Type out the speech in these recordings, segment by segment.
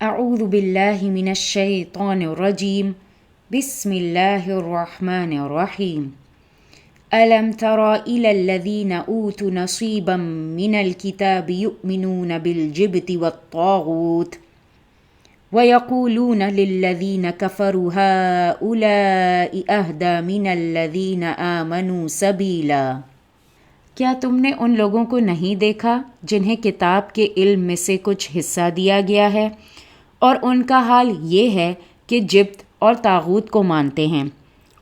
اعوذ باللہ من الشیطان الرجیم بسم اللہ الرحمن الرحیم ألم تر إلى الذين أوتوا نصيبا من الكتاب يؤمنون بالجبت والطاغوت ويقولون للذين كفروا هؤلاء أهدى من الذين آمنوا سبيلا۔ کیا تم نے ان لوگوں کو نہیں دیکھا جنہیں کتاب کے علم میں سے کچھ حصہ دیا گیا ہے، اور ان کا حال یہ ہے کہ جبت اور طاغوت کو مانتے ہیں،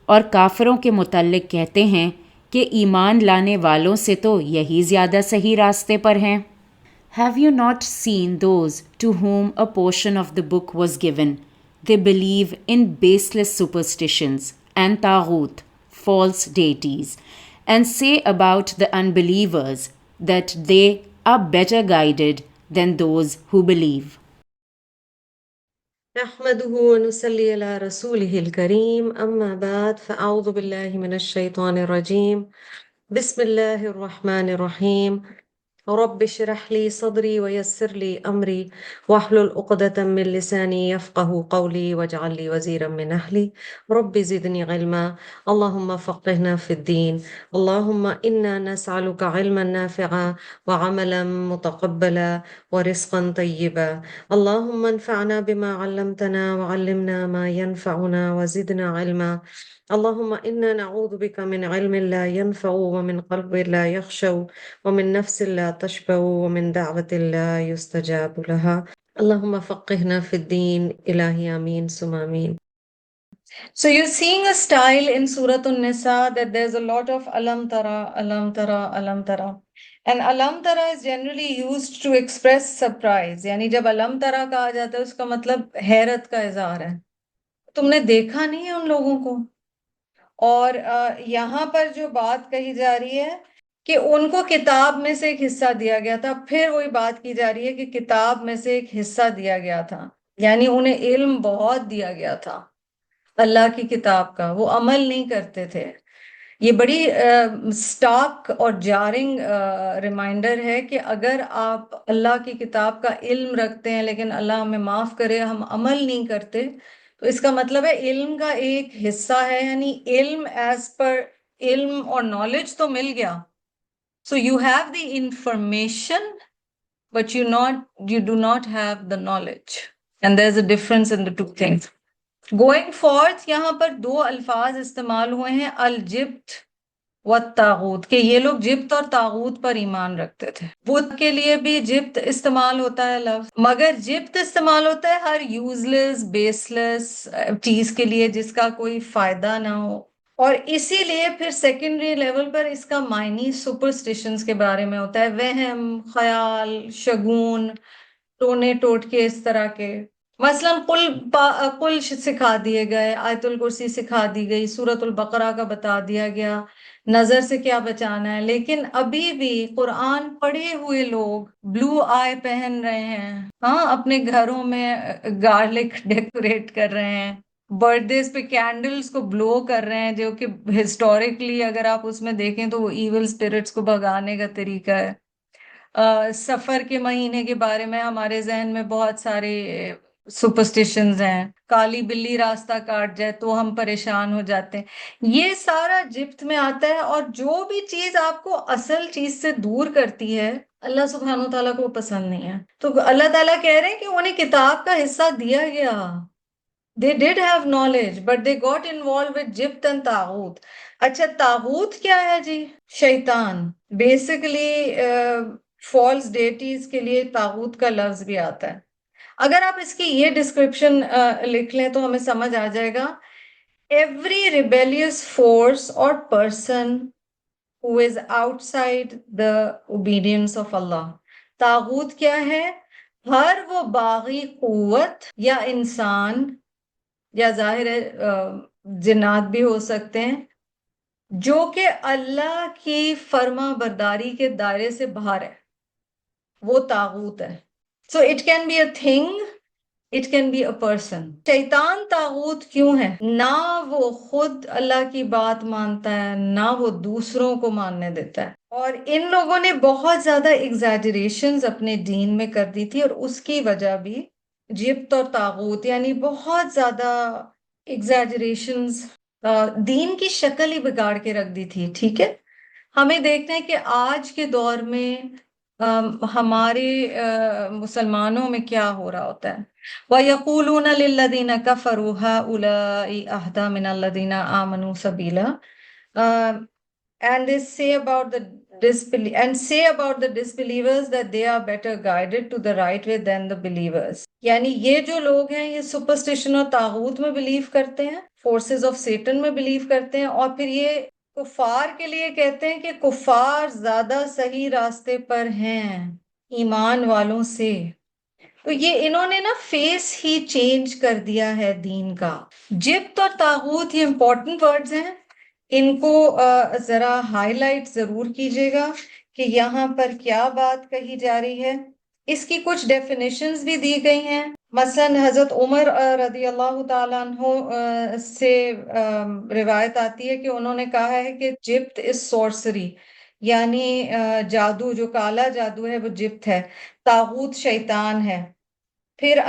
اور کافروں کے متعلق کہتے ہیں کہ ایمان لانے والوں سے تو یہی زیادہ صحیح راستے پر ہیں۔ Have you not seen those to whom a portion of the book was given? They believe in baseless superstitions and taghut, false deities, and say about the unbelievers that they are better guided than those who believe. نحمده ونصلي على رسوله الكريم أما بعد فأعوذ بالله من الشيطان الرجيم بسم الله الرحمن الرحيم رب اشرح لي صدري ويسر لي أمري واحلل عقدة من لساني يفقه قولي واجعل لي وزيرا من أهلي رب زدني علما اللهم فقهنا في الدين اللهم إنا نسألك علما نافعا وعملا متقبلا ورزقا طيبا اللهم انفعنا بما علمتنا وعلمنا ما ينفعنا وزدنا علما اللهم إنا نعوذ بك من علم لا ينفع ومن قلب لا يخشع ومن نفس لا تشبع ومن دعوة لا يستجاب لها اللهم فقهنا في الدين إلهي آمين ثم آمين. So you're seeing a style in Surah An-Nisa that there's a lot of alam tara, alam tara, alam tara. And alam tara is generally used to express surprise. یعنی جب alam tara کہا جاتا ہے اس کا مطلب حیرت کا اظہار ہے. تم نے دیکھا نہیں ہے ان لوگوں کو؟ اور یہاں پر جو بات کہی جا رہی ہے کہ ان کو کتاب میں سے ایک حصہ دیا گیا تھا، پھر وہی بات کی جا رہی ہے کہ کتاب میں سے ایک حصہ دیا گیا تھا، یعنی انہیں علم بہت دیا گیا تھا اللہ کی کتاب کا، وہ عمل نہیں کرتے تھے۔ یہ بڑی سٹاک اور جارنگ ریمائنڈر ہے کہ اگر آپ اللہ کی کتاب کا علم رکھتے ہیں لیکن اللہ ہمیں معاف کرے ہم عمل نہیں کرتے، تو اس کا مطلب ہے علم کا ایک حصہ ہے، یعنی علم ایز پر علم اور نالج تو مل گیا۔ So you have the information but you do not have the knowledge, and there is a difference in the two things. Going forth یہاں پر دو الفاظ استعمال ہوئے ہیں، الجبت والطاغوت، کہ یہ لوگ جبت اور طاغوت پر ایمان رکھتے تھے۔ بدھ کے لیے بھی جبت استعمال ہوتا ہے لفظ، مگر جبت استعمال ہوتا ہے ہر یوز لیس بیس لیس چیز کے لیے جس کا کوئی فائدہ نہ ہو، اور اسی لیے پھر سیکنڈری لیول پر اس کا معنی سپرسٹیشنز کے بارے میں ہوتا ہے، وہم، خیال، شگون، ٹونے ٹوٹکے اس طرح کے۔ مثلا قل سکھا دیے گئے، آیت الکرسی سکھا دی گئی، سورۃ البقرہ کا بتا دیا گیا، نظر سے کیا بچانا ہے، لیکن ابھی بھی قرآن پڑھے ہوئے لوگ بلو آئی پہن رہے ہیں، ہاں اپنے گھروں میں گارلک ڈیکوریٹ کر رہے ہیں، برتھ ڈیز پہ کینڈلز کو بلو کر رہے ہیں، جو کہ ہسٹوریکلی اگر آپ اس میں دیکھیں تو وہ ایول اسپرٹس کو بھگانے کا طریقہ ہے۔ سفر کے مہینے کے بارے میں ہمارے ذہن میں بہت سارے سپرسٹیشنز ہیں، کالی بلی راستہ کاٹ جائے تو ہم پریشان ہو جاتے ہیں، یہ سارا جبت میں آتا ہے، اور جو بھی چیز آپ کو اصل چیز سے دور کرتی ہے اللہ سبحانہ و تعالیٰ کو پسند نہیں ہے۔ تو اللہ تعالیٰ کہہ رہے ہیں کہ انہیں کتاب کا حصہ دیا گیا، they did have knowledge but they got involved with جبت and طاغوت۔ اچھا طاغوت کیا ہے جی؟ شیطان، بیسیکلی فالس ڈیٹیز کے لیے طاغوت کا لفظ بھی آتا ہے۔ اگر آپ اس کی یہ ڈسکرپشن لکھ لیں تو ہمیں سمجھ آ جائے گا، every rebellious force or person who is outside the obedience of Allah۔ طاغوت کیا ہے؟ ہر وہ باغی قوت یا انسان یا ظاہر ہے جنات بھی ہو سکتے ہیں جو کہ اللہ کی فرما برداری کے دائرے سے باہر ہے، وہ طاغوت ہے۔ So it can be a thing, it can be a person۔ شیطان طاغوت کیوں ہے؟ نہ وہ خود اللہ کی بات مانتا ہے، نہ وہ دوسروں کو ماننے دیتا ہے، اور ان لوگوں نے بہت زیادہ ایگزیجریشنز اپنے دین میں کر دی تھی، اور اس کی وجہ بھی جبت اور طاغوت یعنی بہت زیادہ ایگزیجریشنز دین کی شکل ہی بگاڑ کے رکھ دی تھی. ٹھیک ہے، ہمیں دیکھنا ہے کہ آج کے دور میں ہمارے مسلمانوں میں کیا ہو رہا ہوتا ہے. وَيَقُولُونَ لِلَّذِينَ كَفَرُوا هَؤُلَاءِ أَهْدَىٰ مِنَ الَّذِينَ آمَنُوا سَبِيلًا. And they say about the disbelievers that they are better guided to the right way than the believers. یعنی یہ جو لوگ ہیں یہ سپرسٹیشن اور طاغوت میں بلیو کرتے ہیں، فورسز آف سیٹن میں بلیو کرتے ہیں، اور پھر یہ کفار کے لیے کہتے ہیں کہ کفار زیادہ صحیح راستے پر ہیں ایمان والوں سے. تو یہ انہوں نے نا فیس ہی چینج کر دیا ہے دین کا. جبت اور طاغوت یہ امپورٹنٹ ورڈز ہیں، ان کو ذرا ہائی لائٹ ضرور کیجیے گا کہ یہاں پر کیا بات کہی جا رہی ہے. اس کی کچھ ڈیفینیشنز بھی دی گئی ہیں. مثلا حضرت عمر رضی اللہ تعالیٰ عنہ سے روایت آتی ہے کہ انہوں نے کہا ہے کہ جبت از سورسری، یعنی جادو، جو کالا جادو ہے وہ جبت ہے، طاغوت شیطان ہے. پھر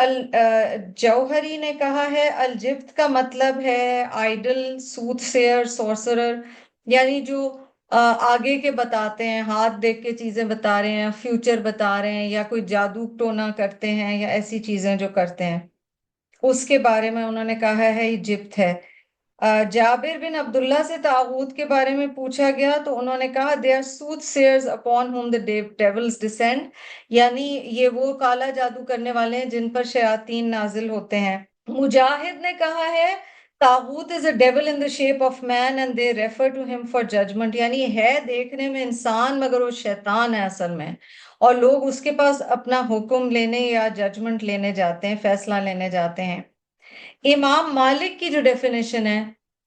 جوہری نے کہا ہے الجبت کا مطلب ہے آئیڈل، سوت سیئر، سورسرر، یعنی جو آگے کے بتاتے ہیں، ہاتھ دیکھ کے چیزیں بتا رہے ہیں، فیوچر بتا رہے ہیں، یا کوئی جادو ٹونا کرتے ہیں، یا ایسی چیزیں جو کرتے ہیں، اس کے بارے میں انہوں نے کہا ہے یہ جبت ہے. جابر بن عبداللہ سے طاغوت کے بارے میں پوچھا گیا تو انہوں نے کہا they are soothsayers upon whom the devils descend، یعنی یہ وہ کالا جادو کرنے والے ہیں جن پر شیاطین نازل ہوتے ہیں. مجاہد نے کہا ہے طاغوت is a devil in the shape of man and they refer to him for judgment، یعنی ہے دیکھنے میں انسان مگر وہ شیطان ہے اصل میں، اور لوگ اس کے پاس اپنا حکم لینے یا ججمنٹ لینے جاتے ہیں، فیصلہ لینے جاتے ہیں. امام مالک کی جو ڈیفینیشن ہے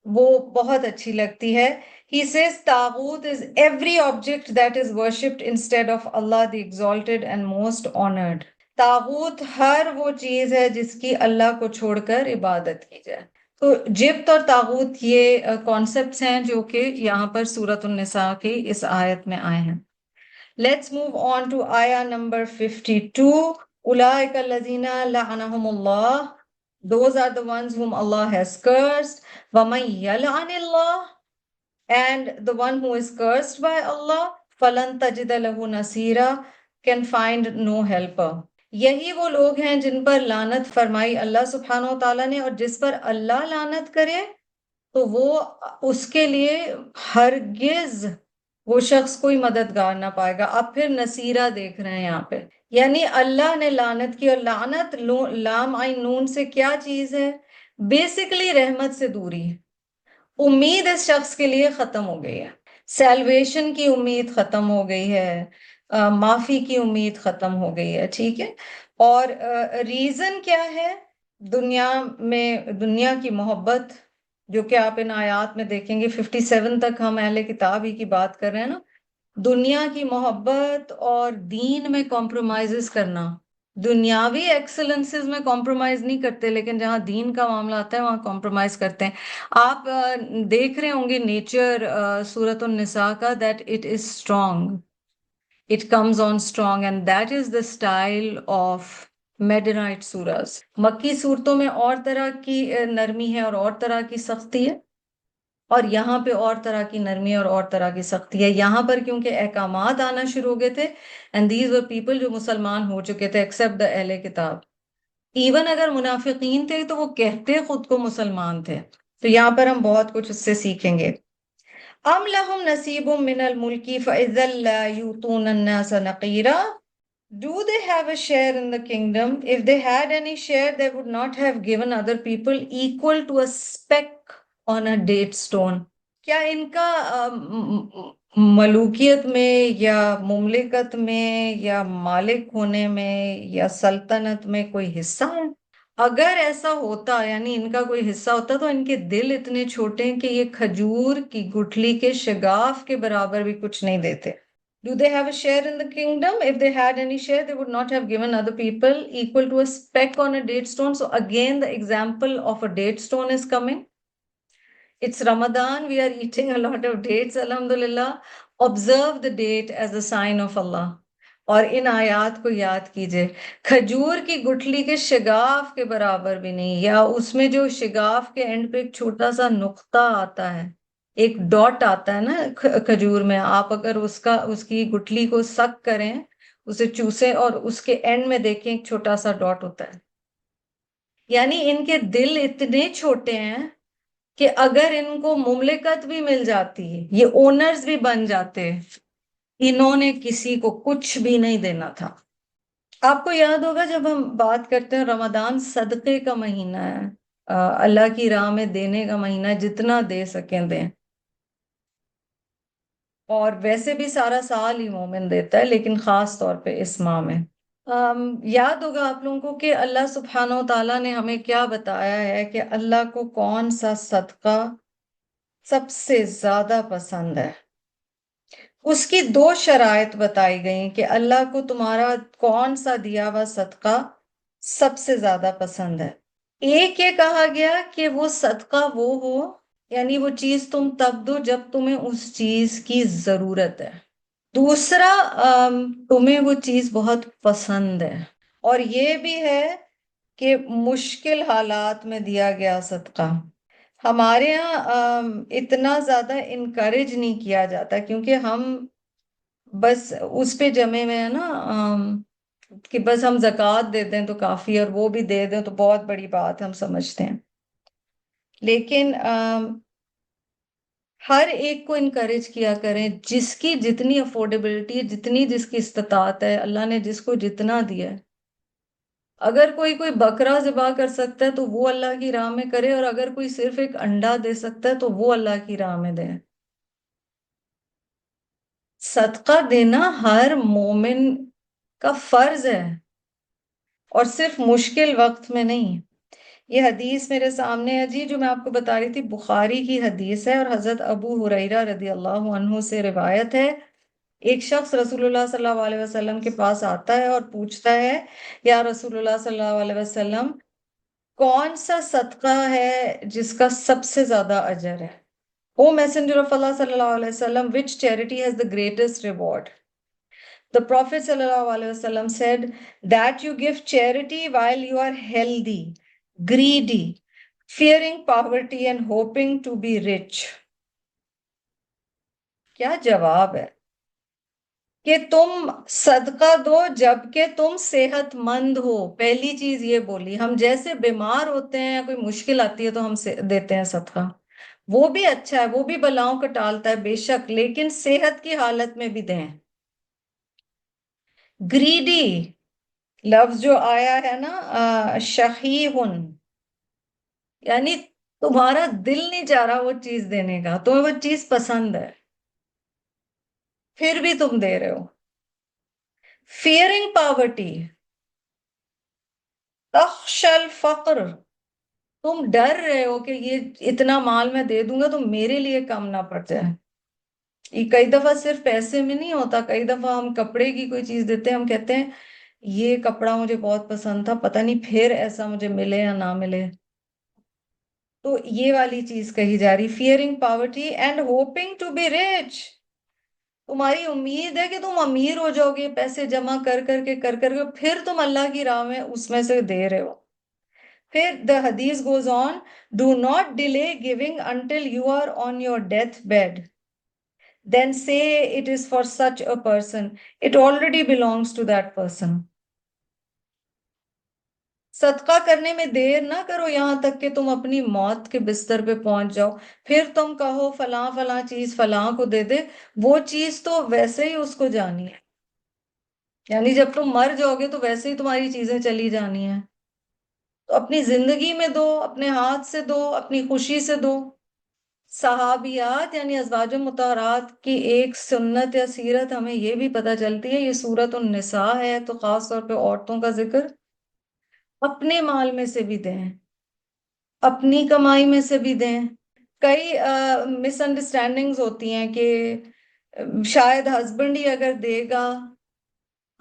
وہ بہت اچھی لگتی ہے. He says طاغوت is every object that is worshipped instead of Allah the exalted and most honored. طاغوت ہر وہ چیز ہے جس کی اللہ کو چھوڑ کر عبادت کی جائے. تو جبت اور طاغوت یہ کانسیپٹس ہیں جو کہ یہاں پر سورۃ النساء کی اس آیت میں آئے ہیں. Let's move on to ayah number 52. أولئك الذين لعنهم الله. Those are the ones whom Allah has cursed. وَمَن يَلْعَنِ اللَّهِ. And the one who is cursed by Allah, فَلَن تَجِدَ لَهُ نَصِيرًا, can find no helper. یہی وہ لوگ ہیں جن پر لعنت فرمائی اللہ سبحانہ و تعالیٰ نے، اور جس پر اللہ لعنت کرے تو وہ اس کے لیے ہرگز وہ شخص کوئی مددگار نہ پائے گا. اب پھر نصیرہ دیکھ رہے ہیں یہاں پہ، یعنی اللہ نے لعنت کی، اور لعنت لام عین نون سے کیا چیز ہے؟ بیسیکلی رحمت سے دوری ہے. امید اس شخص کے لیے ختم ہو گئی ہے، سیلویشن کی امید ختم ہو گئی ہے، معافی کی امید ختم ہو گئی ہے. ٹھیک ہے، اور ریزن کیا ہے؟ دنیا کی محبت، جو کہ آپ ان آیات میں دیکھیں گے 57 تک ہم اہل کتاب ہی کی بات کر رہے ہیں نا. دنیا کی محبت اور دین میں کمپرومائزز کرنا. دنیاوی ایکسلنسز میں کمپرومائز نہیں کرتے، لیکن جہاں دین کا معاملہ آتا ہے وہاں کمپرومائز کرتے ہیں. آپ دیکھ رہے ہوں گے نیچر سورۃ النساء کا، that it is strong, it comes on strong, and that is the style of Madanite surahs. مکی صورتوں میں اور طرح کی نرمی ہے اور طرح کی سختی ہے، اور یہاں پہ اور طرح کی نرمی اور طرح کی سختی ہے. یہاں پر کیونکہ احکامات آنا شروع ہو گئے تھے، and these were people جو مسلمان ہو چکے تھے except the اہل کتاب. ایون اگر منافقین تھے تو وہ کہتے خود کو مسلمان تھے. تو یہاں پر ہم بہت کچھ اس سے سیکھیں گے. ام لہم نصیب من الملک فاذا لا یؤتون الناس نقیرا. Do they have a share in the kingdom? If they had any share, they would not have given other people equal to a speck on a date stone. کیا ان کا ملوکیت میں یا مملکت میں یا مالک ہونے میں یا سلطنت میں کوئی حصہ ہے؟ اگر ایسا ہوتا، یعنی ان کا کوئی حصہ ہوتا، تو ان کے دل اتنے چھوٹے ہیں کہ یہ کھجور کی گٹھلی کے شگاف کے برابر بھی کچھ نہیں دیتے. Do they have a share in the kingdom? If they had any share, they would not have given other people equal to a speck on a date stone. So again, the example of a date stone is coming. It's Ramadan. We are eating a lot of dates, alhamdulillah. Observe the date as a sign of Allah. اور ان آیات کو یاد کیجئے. کھجور کی گٹھلی کے شگاف کے برابر بھی نہیں، یا اس میں جو شگاف کے اینڈ پہ ایک چھوٹا سا نقطہ آتا ہے، ایک ڈاٹ آتا ہے نا کھجور میں، آپ اگر اس کی گٹھلی کو سک کریں، اسے چوسیں اور اس کے اینڈ میں دیکھیں ایک چھوٹا سا ڈاٹ ہوتا ہے. یعنی ان کے دل اتنے چھوٹے ہیں کہ اگر ان کو مملکت بھی مل جاتی، یہ اونرز بھی بن جاتے، انہوں نے کسی کو کچھ بھی نہیں دینا تھا. آپ کو یاد ہوگا جب ہم بات کرتے ہیں رمضان صدقے کا مہینہ ہے، اللہ کی راہ میں دینے کا مہینہ ہے، جتنا دے سکیں دیں. اور ویسے بھی سارا سال ہی مومن دیتا ہے، لیکن خاص طور پہ اس ماہ میں. یاد ہوگا آپ لوگوں کو کہ اللہ سبحانہ و تعالیٰ نے ہمیں کیا بتایا ہے کہ اللہ کو کون سا صدقہ سب سے زیادہ پسند ہے. اس کی 2 شرائط بتائی گئیں کہ اللہ کو تمہارا کون سا دیا ہوا صدقہ سب سے زیادہ پسند ہے. ایک یہ کہا گیا کہ وہ صدقہ وہ ہو، یعنی وہ چیز تم تب دو جب تمہیں اس چیز کی ضرورت ہے. دوسرا، تمہیں وہ چیز بہت پسند ہے. اور یہ بھی ہے کہ مشکل حالات میں دیا گیا صدقہ. ہمارے ہاں اتنا زیادہ انکریج نہیں کیا جاتا، کیونکہ ہم بس اس پہ جمے ہوئے ہیں نا، کہ بس ہم زکوٰۃ دے دیں تو کافی، اور وہ بھی دے دیں تو بہت بڑی بات ہم سمجھتے ہیں. لیکن ہر ایک کو انکریج کیا کریں، جس کی جتنی افورڈیبلٹی ہے، جتنی جس کی استطاعت ہے، اللہ نے جس کو جتنا دیا ہے. اگر کوئی بکرا ذبح کر سکتا ہے تو وہ اللہ کی راہ میں کرے، اور اگر کوئی صرف ایک انڈا دے سکتا ہے تو وہ اللہ کی راہ میں دے. صدقہ دینا ہر مومن کا فرض ہے، اور صرف مشکل وقت میں نہیں. یہ حدیث میرے سامنے ہے جی، جو میں آپ کو بتا رہی تھی، بخاری کی حدیث ہے، اور حضرت ابو ہریرہ رضی اللہ عنہ سے روایت ہے. ایک شخص رسول اللہ صلی اللہ علیہ وسلم کے پاس آتا ہے اور پوچھتا ہے، یا رسول اللہ صلی اللہ علیہ وسلم، کون سا صدقہ ہے جس کا سب سے زیادہ اجر ہے؟ O Messenger of Allah صلی اللہ علیہ وسلم, which charity has the greatest reward? The Prophet صلی اللہ علیہ وسلم said that you give charity while you are healthy, greedy, fearing poverty and hoping to be rich. کیا جواب ہے کہ تم صدقہ دو جبکہ تم صحت مند ہو. پہلی چیز یہ بولی. ہم جیسے بیمار ہوتے ہیں، کوئی مشکل آتی ہے تو ہم دیتے ہیں صدقہ، وہ بھی اچھا ہے، وہ بھی بلاؤں کو ٹالتا ہے بے شک، لیکن صحت کی حالت میں بھی دیں. گریڈی لفظ جو آیا ہے نا، شحیحن، یعنی تمہارا دل نہیں چاہ رہا وہ چیز دینے کا، تمہیں وہ چیز پسند ہے پھر بھی تم دے رہے ہو. فیئرنگ پاورٹی، تخشى الفقر، تم ڈر رہے ہو کہ یہ اتنا مال میں دے دوں گا تو میرے لیے کم نہ پڑ جائے. یہ کئی دفعہ صرف پیسے میں نہیں ہوتا، کئی دفعہ ہم کپڑے کی کوئی چیز دیتے ہیں، ہم کہتے ہیں یہ کپڑا مجھے بہت پسند تھا، پتہ نہیں پھر ایسا مجھے ملے یا نہ ملے. تو یہ والی چیز کہی جا رہی. Fearing poverty and hoping to be rich, تمہاری امید ہے کہ تم امیر ہو جاؤ گے، پیسے جمع کر کے پھر تم اللہ کی راہ میں اس میں سے دے رہے ہو. پھر the hadith goes on, do not delay giving until you are on your deathbed. Then say it is for such a person. It already belongs to that person. صدقہ کرنے میں دیر نہ کرو یہاں تک کہ تم اپنی موت کے بستر پہ پہنچ جاؤ، پھر تم کہو فلاں فلاں چیز فلاں کو دے دے. وہ چیز تو ویسے ہی اس کو جانی ہے، یعنی جب تم مر جاؤ گے تو ویسے ہی تمہاری چیزیں چلی جانی ہیں. تو اپنی زندگی میں دو، اپنے ہاتھ سے دو، اپنی خوشی سے دو. صحابیات یعنی ازواج مطہرات کی ایک سنت یا سیرت ہمیں یہ بھی پتہ چلتی ہے. یہ سورۃ النساء ہے تو خاص طور پہ عورتوں کا ذکر. اپنے مال میں سے بھی دیں، اپنی کمائی میں سے بھی دیں. کئی مس انڈرسٹینڈنگز ہوتی ہیں کہ شاید ہسبینڈ ہی اگر دے گا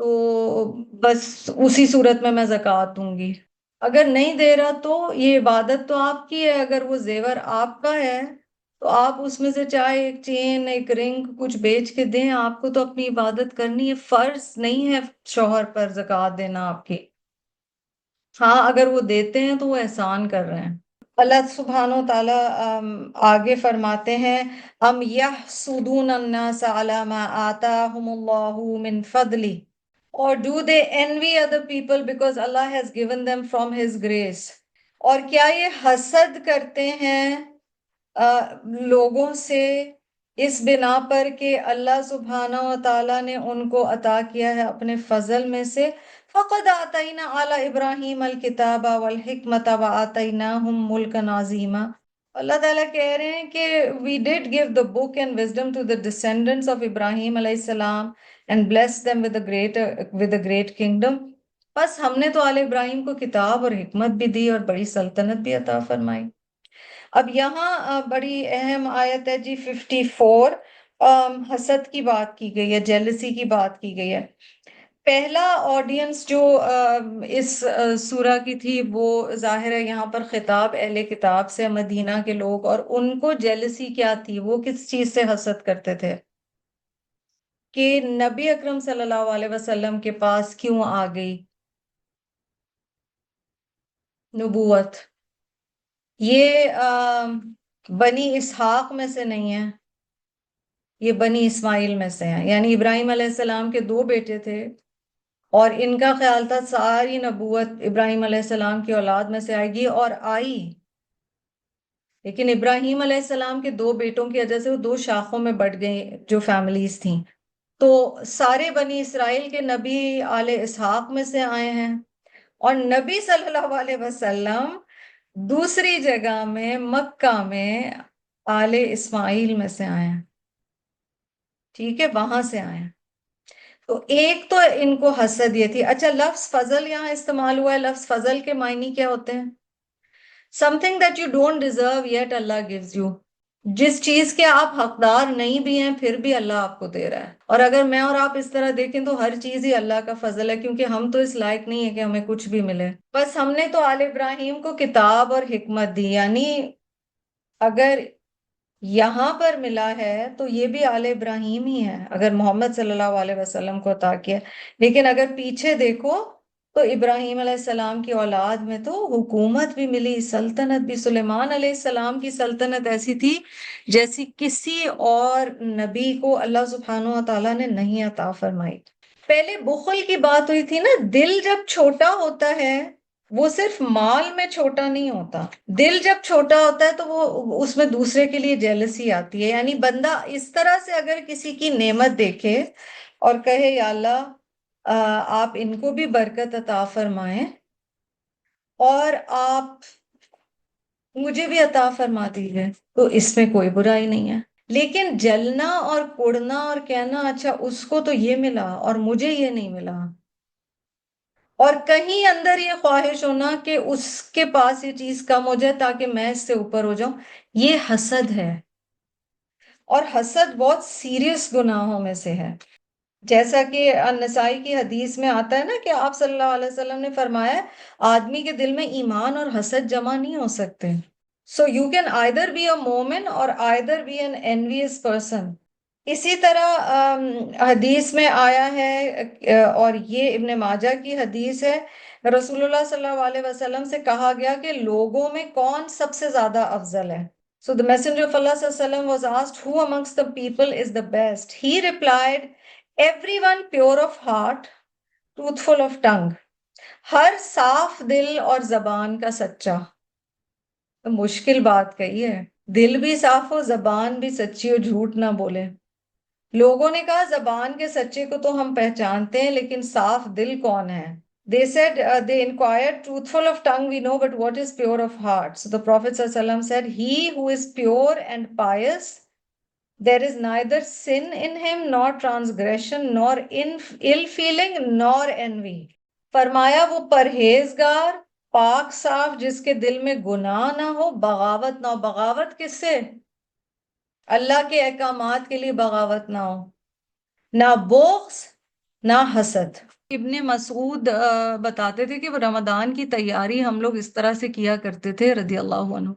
تو بس اسی صورت میں زکوٰۃ دوں گی. اگر نہیں دے رہا تو یہ عبادت تو آپ کی ہے، اگر وہ زیور آپ کا ہے تو آپ اس میں سے چاہے ایک چین ایک رنگ کچھ بیچ کے دیں، آپ کو تو اپنی عبادت کرنی ہے، فرض نہیں ہے شوہر پر زکوٰۃ دینا آپ کی. ہاں اگر وہ دیتے ہیں تو وہ احسان کر رہے ہیں. اللہ سبحانہ و تعالیٰ آگے فرماتے ہیں ام یحسدون الناس علی ما آتاہم اللہ من فضلہ or do they envy other people because Allah has given them from his grace. اور کیا یہ حسد کرتے ہیں لوگوں سے اس بنا پر کہ اللہ سبحانہ و تعالیٰ نے ان کو عطا کیا ہے اپنے فضل میں سے. فقد آتینا آل ابراہیم الکتاب والحکمت وآتیناہم ملکا عظیما. اللہ تعالیٰ کہہ رہے ہیں کہ we did give the book and wisdom to the descendants of Ibrahim علیہ السلام and blessed them with a great kingdom. بس ہم نے تو آل ابراہیم کو کتاب اور حکمت بھی دی اور بڑی سلطنت بھی عطا فرمائی. اب یہاں بڑی اہم آیت ہے جی 54. حسد کی بات کی گئی ہے، جیلسی کی بات کی گئی ہے. پہلا آڈینس جو اس سورہ کی تھی وہ ظاہر ہے یہاں پر خطاب اہل کتاب سے، مدینہ کے لوگ، اور ان کو جیلسی کیا تھی، وہ کس چیز سے حسد کرتے تھے کہ نبی اکرم صلی اللہ علیہ وسلم کے پاس کیوں آ گئی نبوت. یہ بنی اسحاق میں سے نہیں ہے، یہ بنی اسماعیل میں سے ہیں. یعنی ابراہیم علیہ السلام کے 2 بیٹے تھے اور ان کا خیال تھا ساری نبوت ابراہیم علیہ السلام کی اولاد میں سے آئے گی، اور آئی. لیکن ابراہیم علیہ السلام کے 2 بیٹوں کی وجہ سے وہ 2 شاخوں میں بٹ گئی جو فیملیز تھیں. تو سارے بنی اسرائیل کے نبی آل اسحاق میں سے آئے ہیں، اور نبی صلی اللہ علیہ وسلم دوسری جگہ میں مکہ میں آل اسماعیل میں سے آئے ہیں. ٹھیک ہے، وہاں سے آئے ہیں. تو ایک تو ان کو حسد یہ تھی. اچھا، لفظ فضل یہاں استعمال ہوا ہے. لفظ فضل کے معنی کیا ہوتے ہیں؟ something that you don't deserve yet Allah gives you. جس چیز کے آپ حقدار نہیں بھی ہیں پھر بھی اللہ آپ کو دے رہا ہے. اور اگر میں اور آپ اس طرح دیکھیں تو ہر چیز ہی اللہ کا فضل ہے، کیونکہ ہم تو اس لائق نہیں ہے کہ ہمیں کچھ بھی ملے. بس ہم نے تو آل ابراہیم کو کتاب اور حکمت دی، یعنی اگر یہاں پر ملا ہے تو یہ بھی آل ابراہیم ہی ہے اگر محمد صلی اللہ علیہ وسلم کو عطا کیا. لیکن اگر پیچھے دیکھو تو ابراہیم علیہ السلام کی اولاد میں تو حکومت بھی ملی، سلطنت بھی. سلیمان علیہ السلام کی سلطنت ایسی تھی جیسی کسی اور نبی کو اللہ سبحانہ و تعالیٰ نے نہیں عطا فرمائی. پہلے بخل کی بات ہوئی تھی نا. دل جب چھوٹا ہوتا ہے وہ صرف مال میں چھوٹا نہیں ہوتا. دل جب چھوٹا ہوتا ہے تو وہ اس میں دوسرے کے لیے جیلسی آتی ہے. یعنی بندہ اس طرح سے اگر کسی کی نعمت دیکھے اور کہے یا اللہ آپ ان کو بھی برکت عطا فرمائیں اور آپ مجھے بھی عطا فرما دیجیے، تو اس میں کوئی برائی نہیں ہے. لیکن جلنا اور کوڑنا اور کہنا اچھا اس کو تو یہ ملا اور مجھے یہ نہیں ملا، اور کہیں اندر یہ خواہش ہونا کہ اس کے پاس یہ چیز کم ہو جائے تاکہ میں اس سے اوپر ہو جاؤں، یہ حسد ہے. اور حسد بہت سیریس گناہوں میں سے ہے. جیسا کہ النسائی کی حدیث میں آتا ہے نا کہ آپ صلی اللہ علیہ وسلم نے فرمایا آدمی کے دل میں ایمان اور حسد جمع نہیں ہو سکتے. So you can either be a مومن اور either be an envious person. اسی طرح حدیث میں آیا ہے اور یہ ابن ماجہ کی حدیث ہے، رسول اللہ صلی اللہ علیہ وسلم سے کہا گیا کہ لوگوں میں کون سب سے زیادہ افضل ہے. So the messenger of Allah صلی اللہ علیہ وسلم was asked who amongst the people is the best. He replied everyone pure of heart, truthful of tongue. ہر صاف دل اور زبان کا سچا. مشکل بات کہی ہے، دل بھی صاف ہو زبان بھی سچی ہو، جھوٹ نہ بولے. لوگوں نے کہا زبان کے سچے کو تو ہم پہچانتے ہیں لیکن صاف دل کون ہے؟ They said, they inquired, truthful of tongue we know, but what is pure of heart? So the Prophet ﷺ said, he who is pure and pious, there is neither sin in him, nor transgression, nor ill feeling, nor envy. فرمایا وہ پرہیزگار پاک صاف جس کے دل میں گناہ نہ ہو، بغاوت نہ ہو. بغاوت کس سے؟ اللہ کے احکامات کے لیے بغاوت نہ ہو، نہ بغض نہ حسد. ابن مسعود بتاتے تھے کہ رمضان کی تیاری ہم لوگ اس طرح سے کیا کرتے تھے رضی اللہ عنہ.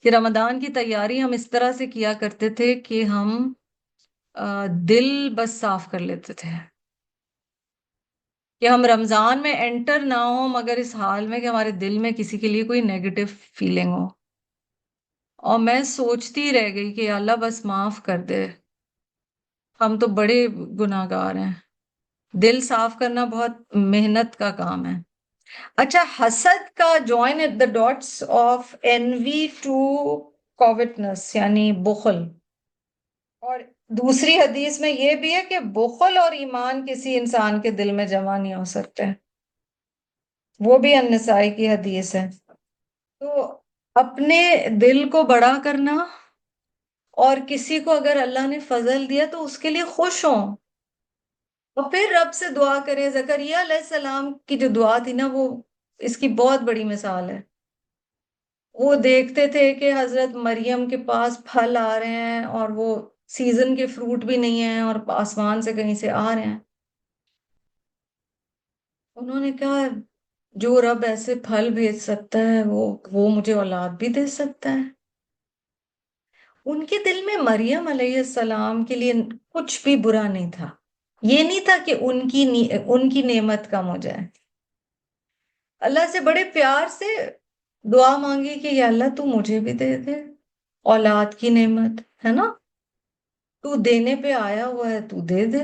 کہ رمضان کی تیاری ہم اس طرح سے کیا کرتے تھے کہ ہم دل بس صاف کر لیتے تھے، کہ ہم رمضان میں انٹر نہ ہوں مگر اس حال میں کہ ہمارے دل میں کسی کے لیے کوئی نیگیٹو فیلنگ ہو. اور میں سوچتی رہ گئی کہ یا اللہ بس معاف کر دے، ہم تو بڑے گناہ گار ہیں. دل صاف کرنا بہت محنت کا کام ہے. اچھا، حسد کا join at the dots of envy to covetous یعنی بخل. اور دوسری حدیث میں یہ بھی ہے کہ بخل اور ایمان کسی انسان کے دل میں جمع نہیں ہو سکتے، وہ بھی النسائی کی حدیث ہے. تو اپنے دل کو بڑا کرنا، اور کسی کو اگر اللہ نے فضل دیا تو اس کے لیے خوش ہوں، اور پھر رب سے دعا کریں. زکریا علیہ السلام کی جو دعا تھی نا، وہ اس کی بہت بڑی مثال ہے. وہ دیکھتے تھے کہ حضرت مریم کے پاس پھل آ رہے ہیں اور وہ سیزن کے فروٹ بھی نہیں ہیں اور آسمان سے کہیں سے آ رہے ہیں. انہوں نے کہا جو رب ایسے پھل بھیج سکتا ہے وہ مجھے اولاد بھی دے سکتا ہے. ان کے دل میں مریم علیہ السلام کے لیے کچھ بھی برا نہیں تھا. یہ نہیں تھا کہ ان کی نعمت کم ہو جائے. اللہ سے بڑے پیار سے دعا مانگی کہ یا اللہ تو مجھے بھی دے دے اولاد کی نعمت، ہے نا، تو دینے پہ آیا ہوا ہے، تو دے دے.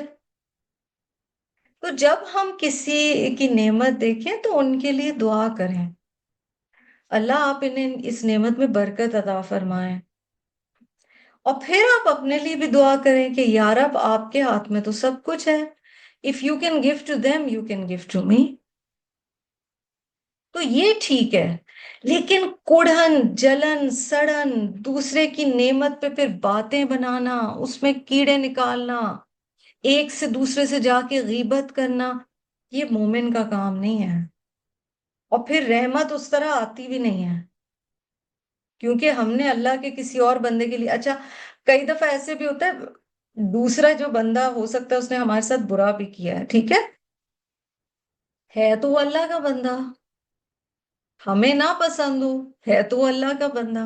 تو جب ہم کسی کی نعمت دیکھیں تو ان کے لیے دعا کریں، اللہ آپ انہیں اس نعمت میں برکت عطا فرمائیں. اور پھر آپ اپنے لیے بھی دعا کریں کہ یا رب آپ کے ہاتھ میں تو سب کچھ ہے. If you can give to them, you can give to me. تو یہ ٹھیک ہے. لیکن کڑھن، جلن، سڑن، دوسرے کی نعمت پہ پھر باتیں بنانا، اس میں کیڑے نکالنا، ایک سے دوسرے سے جا کے غیبت کرنا، یہ مومن کا کام نہیں ہے. اور پھر رحمت اس طرح آتی بھی نہیں ہے، کیونکہ ہم نے اللہ کے کسی اور بندے کے لیے. اچھا، کئی دفعہ ایسے بھی ہوتا ہے دوسرا جو بندہ ہو سکتا ہے اس نے ہمارے ساتھ برا بھی کیا ہے، ٹھیک ہے تو وہ اللہ کا بندہ، ہمیں نہ پسند ہو، ہے تو وہ اللہ کا بندہ.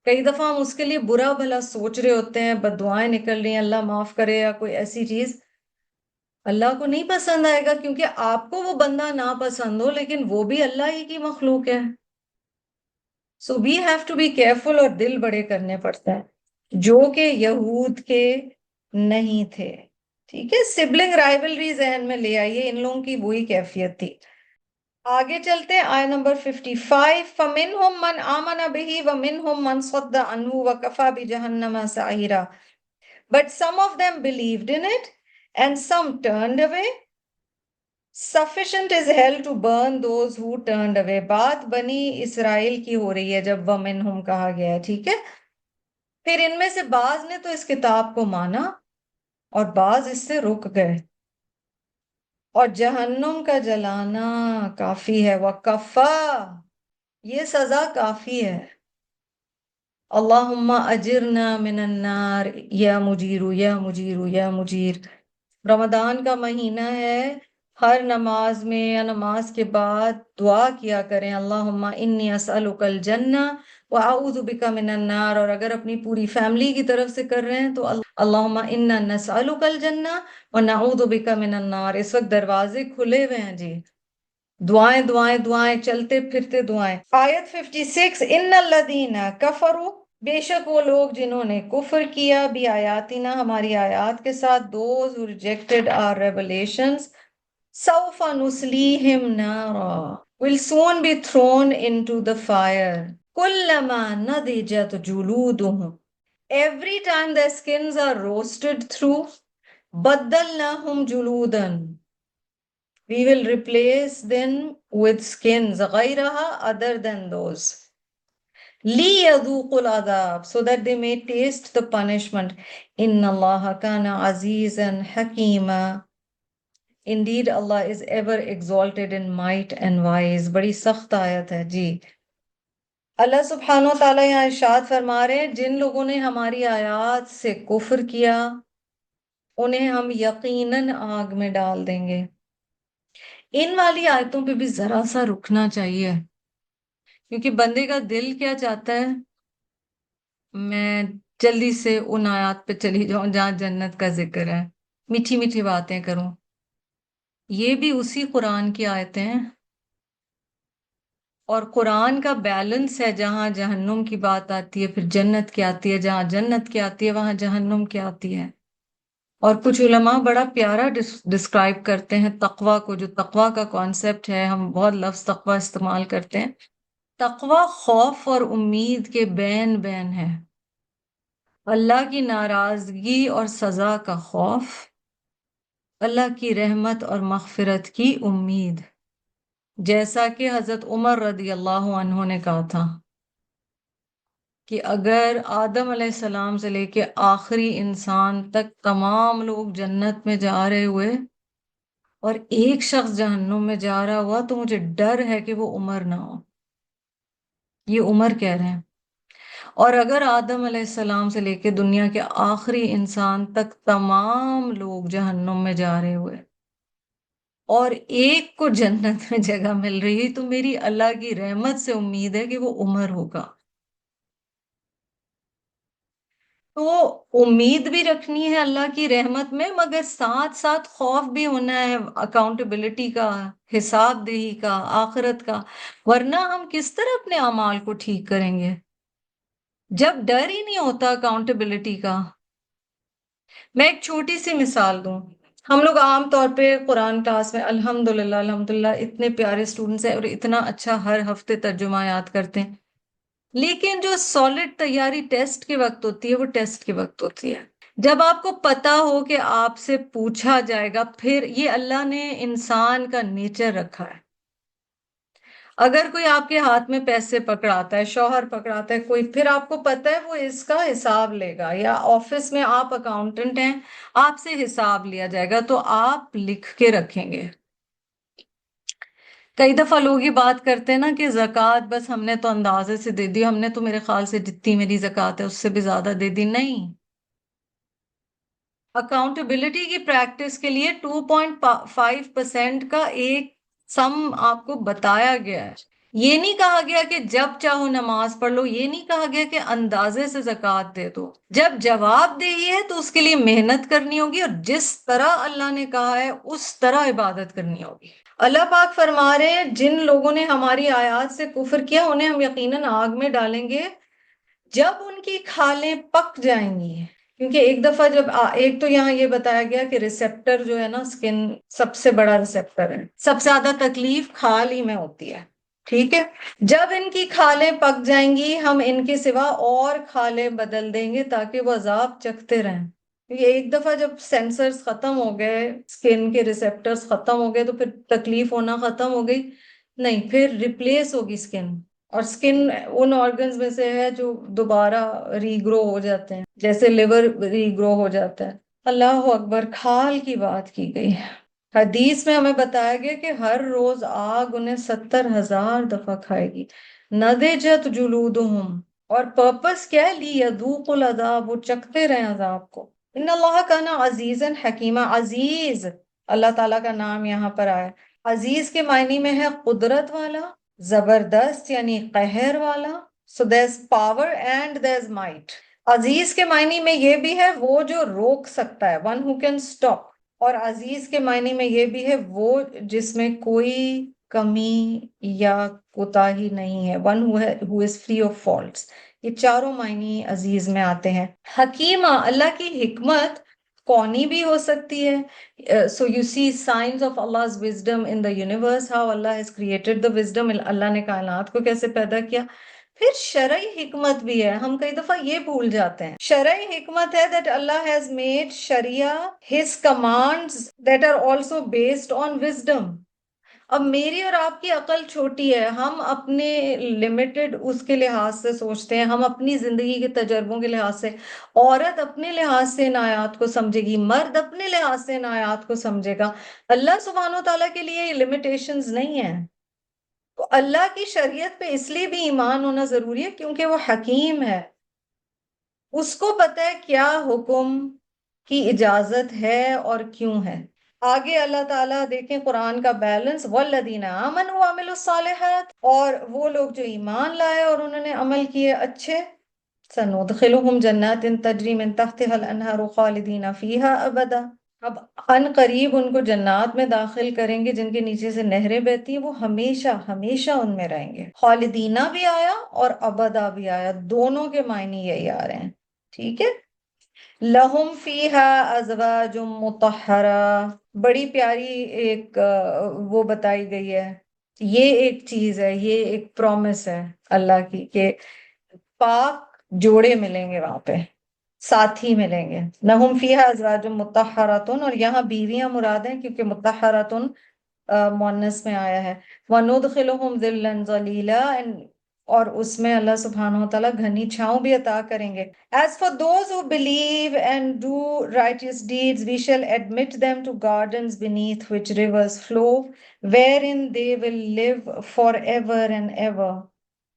کئی دفعہ ہم اس کے لیے برا بھلا سوچ رہے ہوتے ہیں، بددعائیں نکل رہی ہیں، اللہ معاف کرے یا کوئی ایسی چیز، اللہ کو نہیں پسند آئے گا کیونکہ آپ کو وہ بندہ نہ پسند ہو، لیکن وہ بھی اللہ ہی کی مخلوق ہے. So we have to be careful, اور دل بڑے کرنے پڑتا ہے جو کہ یہود کے نہیں تھے. ٹھیک ہے، سبلنگ رائیولری ذہن میں لے آئیے، ان لوگوں کی وہی کیفیت تھی. آگے چلتے ہیں، آیت نمبر 55. فَمِنْهُمْ مَنْ آمَنَ بِهِ وَمِنْهُمْ مَنْ صَدَّ عَنْهُ وَكَفَى بِجَهَنَّمَ سَعِيرًا. But some of them believed in it and some turned away. Sufficient is hell to burn those who turned away. بات بنی اسرائیل کی ہو رہی ہے جب وَمِنْهُمْ کہا گیا ہے، ٹھیک ہے. پھر ان میں سے بعض نے تو اس کتاب کو مانا اور بعض اس سے رک گئے، اور جہنم کا جلانا کافی ہے. وَكَفَى، یہ سزا کافی ہے. اللہم اجرنا من النار یا مجیرو یا مجیرو یا مجیر. رمضان کا مہینہ ہے، ہر نماز میں یا نماز کے بعد دعا کیا کریں، اللہم انی اسألک الجنہ واعوذ بک من النار. اور اگر اپنی پوری فیملی کی طرف سے کر رہے ہیں تو اللہم انا نسألک الجنہ ونعوذ بک من النار. اس وقت دروازے کھلے ہوئے ہیں جی، دعائیں دعائیں دعائیں، چلتے پھرتے دعائیں. آیت 56. ان الذین کفروا، بے شک وہ لوگ جنہوں نے کفر کیا، بھی آیاتنا، ہماری آیات کے ساتھ، those who rejected our revelations، سوف نسلیہم نارا، will soon be thrown into the fire. کلما نضجت جلودہم، every time their skins are roasted through، بدلناہم جلودا، we will replace them with skins غیرہا other than those. لِيَذُوقُوا الْعَذَابَ، so that they may taste the punishment. إِنَّ اللَّهَ كَانَ عَزِيزًا حَكِيمًا. Indeed, Allah is ever exalted in might and wise. بڑی سخت آیت ہے جی. اللہ سبحانہ و تعالیٰ یہاں ارشاد فرما رہے ہیں جن لوگوں نے ہماری آیات سے کفر کیا انہیں ہم یقیناً آگ میں ڈال دیں گے. ان والی آیتوں پہ بھی ذرا سا رکنا چاہیے کیونکہ بندے کا دل کیا چاہتا ہے، میں جلدی سے ان آیات پہ چلی جاؤں جہاں جنت کا ذکر ہے، میٹھی میٹھی باتیں کروں. یہ بھی اسی قرآن کی آیتیں ہیں، اور قرآن کا بیلنس ہے، جہاں جہنم کی بات آتی ہے پھر جنت کی آتی ہے، جہاں جنت کی آتی ہے وہاں جہنم کی آتی ہے. اور کچھ علماء بڑا پیارا ڈسکرائب کرتے ہیں تقوی کو، جو تقوی کا کانسیپٹ ہے. ہم بہت لفظ تقوی استعمال کرتے ہیں. تقوی خوف اور امید کے بین بین ہے. اللہ کی ناراضگی اور سزا کا خوف، اللہ کی رحمت اور مغفرت کی امید. جیسا کہ حضرت عمر رضی اللہ عنہ نے کہا تھا کہ اگر آدم علیہ السلام سے لے کے آخری انسان تک تمام لوگ جنت میں جا رہے ہوئے اور ایک شخص جہنم میں جا رہا ہوا تو مجھے ڈر ہے کہ وہ عمر نہ ہو. یہ عمر کہہ رہے ہیں. اور اگر آدم علیہ السلام سے لے کے دنیا کے آخری انسان تک تمام لوگ جہنم میں جا رہے ہوئے اور ایک کو جنت میں جگہ مل رہی ہے تو میری اللہ کی رحمت سے امید ہے کہ وہ عمر ہوگا. تو امید بھی رکھنی ہے اللہ کی رحمت میں، مگر ساتھ ساتھ خوف بھی ہونا ہے اکاؤنٹیبلٹی کا، حساب دہی کا، آخرت کا. ورنہ ہم کس طرح اپنے اعمال کو ٹھیک کریں گے جب ڈر ہی نہیں ہوتا اکاؤنٹیبلٹی کا. میں ایک چھوٹی سی مثال دوں. ہم لوگ عام طور پہ قرآن کلاس میں الحمدللہ اتنے پیارے اسٹوڈنٹس ہیں اور اتنا اچھا ہر ہفتے ترجمہ یاد کرتے ہیں، لیکن جو سالڈ تیاری ٹیسٹ کے وقت ہوتی ہے وہ ٹیسٹ کے وقت ہوتی ہے. جب آپ کو پتا ہو کہ آپ سے پوچھا جائے گا، پھر یہ اللہ نے انسان کا نیچر رکھا ہے. اگر کوئی آپ کے ہاتھ میں پیسے پکڑاتا ہے، شوہر پکڑاتا ہے کوئی، پھر آپ کو پتا ہے وہ اس کا حساب لے گا. یا آفس میں آپ اکاؤنٹنٹ ہیں، آپ سے حساب لیا جائے گا تو آپ لکھ کے رکھیں گے. کئی دفعہ لوگ یہ بات کرتے ہیں نا کہ زکوٰۃ بس ہم نے تو اندازے سے دے دی، ہم نے تو میرے خیال سے جتنی میری زکوٰۃ ہے اس سے بھی زیادہ دے دی. نہیں، اکاؤنٹیبلٹی کی پریکٹس کے لیے 2.5% کا ایک سم آپ کو بتایا گیا ہے. یہ نہیں کہا گیا کہ جب چاہو نماز پڑھ لو، یہ نہیں کہا گیا کہ اندازے سے زکوٰۃ دے دو. جب جواب دہی ہے تو اس کے لیے محنت کرنی ہوگی، اور جس طرح اللہ نے کہا ہے اس طرح عبادت کرنی ہوگی. اللہ پاک فرما رہے ہیں جن لوگوں نے ہماری آیات سے کفر کیا انہیں ہم یقیناً آگ میں ڈالیں گے جب ان کی کھالیں پک جائیں گی. کیونکہ ایک دفعہ جب ایک تو یہاں یہ بتایا گیا کہ ریسیپٹر جو ہے نا، سکن سب سے بڑا ریسیپٹر ہے، سب سے زیادہ تکلیف کھال ہی میں ہوتی ہے. ٹھیک ہے، جب ان کی کھالیں پک جائیں گی ہم ان کے سوا اور کھالیں بدل دیں گے تاکہ وہ عذاب چکھتے رہیں. یہ ایک دفعہ جب سینسرز ختم ہو گئے، سکن کے ریسیپٹرز ختم ہو گئے تو پھر تکلیف ہونا ختم ہو گئی؟ نہیں، پھر ریپلیس ہوگی سکن. اور سکن ان آرگنز میں سے ہے جو دوبارہ ری گرو ہو جاتے ہیں، جیسے لیور ری گرو ہو جاتا ہے. اللہ اکبر، کھال کی بات کی گئی. حدیث میں ہمیں بتایا گیا کہ ہر روز آگ انہیں 70,000 دفعہ کھائے گی. نضجت جلودہم، اور پرپس کیا ہے؟ لیذوقوا العذاب، وہ چکھتے رہیں عذاب کو. ان اللہ کان عزیزا حکیما. عزیز اللہ تعالیٰ کا نام یہاں پر آیا. عزیز کے معنی میں ہے قدرت والا، زبردست یعنی قہر والا. So there's power and there's might. عزیز کے معنی میں یہ بھی ہے وہ جو روک سکتا ہے، one who can stop. اور عزیز کے معنی میں یہ بھی ہے وہ جس میں کوئی کمی یا کوتاہی نہیں ہے، one who is free of faults. یہ چاروں معنی عزیز میں آتے ہیں. حکیمہ، اللہ کی حکمت کونی بھی ہو سکتی ہے. So you see signs of Allah's wisdom in the universe, how Allah has created the wisdom. اللہ نے کائنات کو کیسے پیدا کیا. پھر شرعی حکمت بھی ہے، ہم کئی دفعہ یہ بھول جاتے ہیں. شرعی حکمت ہے that Allah has made Sharia His commands that are also based on wisdom. اب میری اور آپ کی عقل چھوٹی ہے، ہم اپنے لمیٹڈ اس کے لحاظ سے سوچتے ہیں، ہم اپنی زندگی کے تجربوں کے لحاظ سے. عورت اپنے لحاظ سے ان آیات کو سمجھے گی، مرد اپنے لحاظ سے ان آیات کو سمجھے گا. اللہ سبحانہ و تعالیٰ کے لیے یہ لمیٹیشنز نہیں ہیں. تو اللہ کی شریعت پہ اس لیے بھی ایمان ہونا ضروری ہے کیونکہ وہ حکیم ہے. اس کو پتہ ہے کیا حکم کی اجازت ہے اور کیوں ہے. آگے اللہ تعالیٰ دیکھیں قرآن کا بیلنس، والذین آمنوا وعملوا الصالحات، اور وہ لوگ جو ایمان لائے اور انہوں نے عمل کیے اچھے، سندخلہم جنات تجری من تحتها الانہار خالدین فیہا ابدا، اب ان قریب ان کو جنات میں داخل کریں گے جن کے نیچے سے نہریں بہتی ہیں، وہ ہمیشہ ہمیشہ ان میں رہیں گے۔ خالدینہ بھی آیا اور ابدا بھی آیا، دونوں کے معنی یہی آ رہے ہیں، ٹھیک ہے۔ لہم فیہا ازواج مطہرہ، بڑی پیاری ایک وہ بتائی گئی ہے، یہ ایک چیز ہے، یہ ایک پرومس ہے اللہ کی کہ پاک جوڑے ملیں گے وہاں پہ، ساتھی ملیں گے۔ لہم فیہا ازواج مطہراتن، اور یہاں بیویاں مراد ہیں کیونکہ مطہراتن مؤنث میں آیا ہے۔ وندخلہم ذلا ذلیلا، اور اس میں اللہ سبحانہ وتعالیٰ گھنی چھاؤں بھی عطا کریں گے۔ As for those who believe and do righteous deeds, we shall admit them to gardens beneath which rivers flow, wherein they will live forever and ever.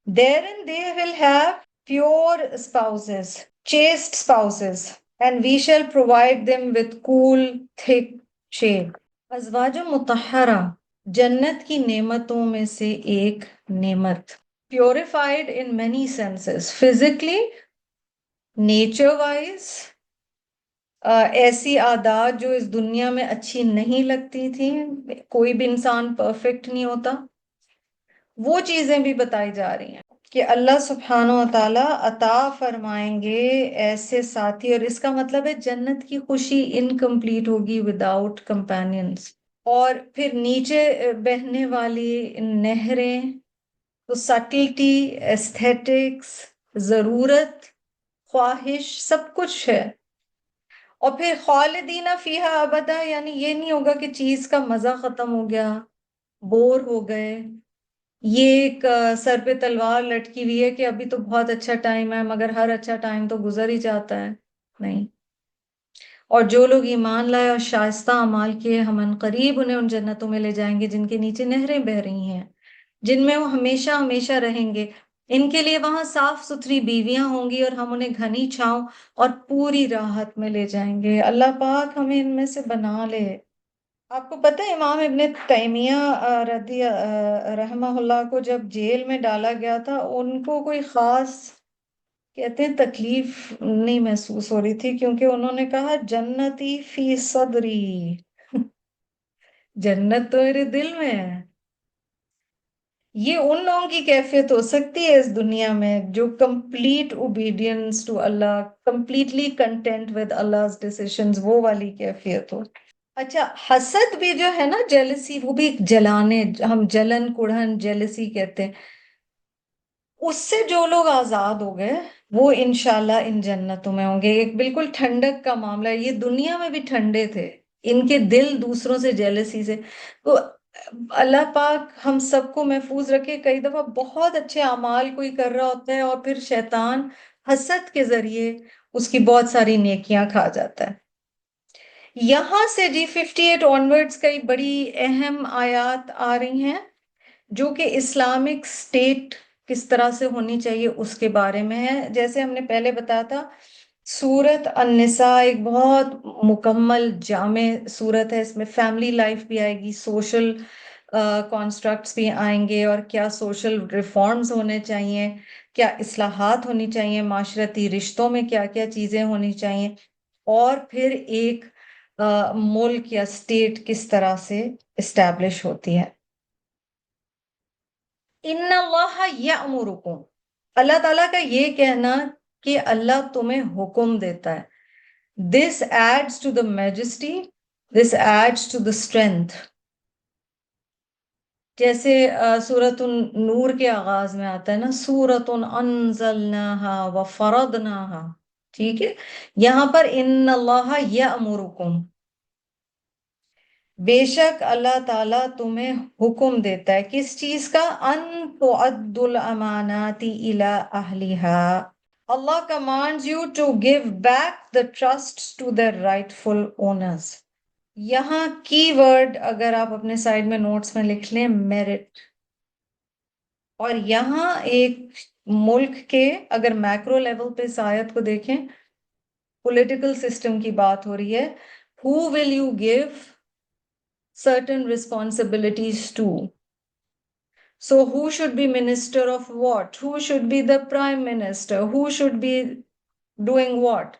Therein they will have pure spouses, chaste spouses, and we shall provide them with cool, thick shade. ازواج مطہرہ جنت کی نعمتوں میں سے ایک نعمت، purified in many senses, physically, nature wise, ایسی عادات جو اس دنیا میں اچھی نہیں لگتی تھی، کوئی بھی انسان پرفیکٹ نہیں ہوتا، وہ چیزیں بھی بتائی جا رہی ہیں کہ اللہ سبحانہ و تعالیٰ عطا فرمائیں گے ایسے ساتھی، اور اس کا مطلب ہے جنت کی خوشی انکمپلیٹ ہوگی وداؤٹ کمپینینز۔ اور پھر نیچے بہنے والی نہریں، تو سٹلٹی، ایستھیٹکس، ضرورت، خواہش، سب کچھ ہے۔ اور پھر خالدین فیہا ابدا، یعنی یہ نہیں ہوگا کہ چیز کا مزہ ختم ہو گیا، بور ہو گئے، یہ ایک سر پہ تلوار لٹکی ہوئی ہے کہ ابھی تو بہت اچھا ٹائم ہے مگر ہر اچھا ٹائم تو گزر ہی جاتا ہے، نہیں۔ اور جو لوگ ایمان لائے اور شائستہ اعمال کیے، ہم ان قریب انہیں ان جنتوں میں لے جائیں گے جن کے نیچے نہریں بہہ رہی ہیں، جن میں وہ ہمیشہ ہمیشہ رہیں گے۔ ان کے لیے وہاں صاف ستھری بیویاں ہوں گی اور ہم انہیں گھنی چھاؤں اور پوری راحت میں لے جائیں گے۔ اللہ پاک ہمیں ان میں سے بنا لے۔ آپ کو پتہ ہے امام ابن تیمیہ رحمہ اللہ کو جب جیل میں ڈالا گیا تھا، ان کو کوئی خاص کہتے ہیں تکلیف نہیں محسوس ہو رہی تھی، کیونکہ انہوں نے کہا جنتی فی صدری، جنت تو میرے دل میں ہے۔ یہ ان لوگوں کی کیفیت ہو سکتی ہے اس دنیا میں جو complete obedience to Allah, completely content with Allah's decisions، وہ والی کیفیت ہو۔ اچھا، حسد بھی جو ہے نا، جیلسی، وہ بھی ایک جلانے، ہم جلن کڑھن جیلسی کہتے ہیں، اس سے جو لوگ آزاد ہو گئے وہ انشاءاللہ ان جنتوں میں ہوں گے۔ ایک بالکل ٹھنڈک کا معاملہ ہے، یہ دنیا میں بھی ٹھنڈے تھے، ان کے دل دوسروں سے جیلسی سے، تو اللہ پاک ہم سب کو محفوظ رکھے۔ کئی دفعہ بہت اچھے اعمال کوئی کر رہا ہوتا ہے اور پھر شیطان حسد کے ذریعے اس کی بہت ساری نیکیاں کھا جاتا ہے۔ یہاں سے جی 58 آنورڈز کئی بڑی اہم آیات آ رہی ہیں جو کہ اسلامک سٹیٹ کس طرح سے ہونی چاہیے اس کے بارے میں ہے۔ جیسے ہم نے پہلے بتایا تھا، سورت النساء ایک بہت مکمل جامع سورت ہے، اس میں فیملی لائف بھی آئے گی، سوشل کانسٹرکٹس بھی آئیں گے، اور کیا سوشل ریفارمز ہونے چاہیے، کیا اصلاحات ہونی چاہیے، معاشرتی رشتوں میں کیا کیا چیزیں ہونی چاہیے، اور پھر ایک ملک یا اسٹیٹ کس طرح سے اسٹیبلش ہوتی ہے۔ ان اللہ یامرکم، اللہ تعالیٰ کا یہ کہنا کہ اللہ تمہیں حکم دیتا ہے، this adds to the majesty, this adds to the strength۔ جیسے سورۃ النور کے آغاز میں آتا ہے نا، سورۃ انزلناها وفرضناها، ٹھیک ہے، یہاں پر ان اللہ یامرکم، بے شک اللہ تعالیٰ تمہیں حکم دیتا ہے کس چیز کا؟ ان تؤدوا الامانات الی اہلہا، Allah commands you to give back the trusts to their rightful owners۔ یہاں کی ورڈ اگر آپ اپنے سائڈ میں نوٹس میں لکھ لیں، میرٹ۔ اور یہاں ایک ملک کے اگر میکرو لیول پہ اس آیت کو دیکھیں، پولیٹیکل سسٹم کی بات ہو رہی ہے، who will you give certain responsibilities too. So who should be minister of what? Who should be the prime minister? Who should be doing what?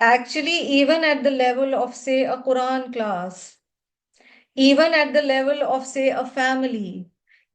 Actually, even at the level of, say, a Quran class, even at the level of, say, a family,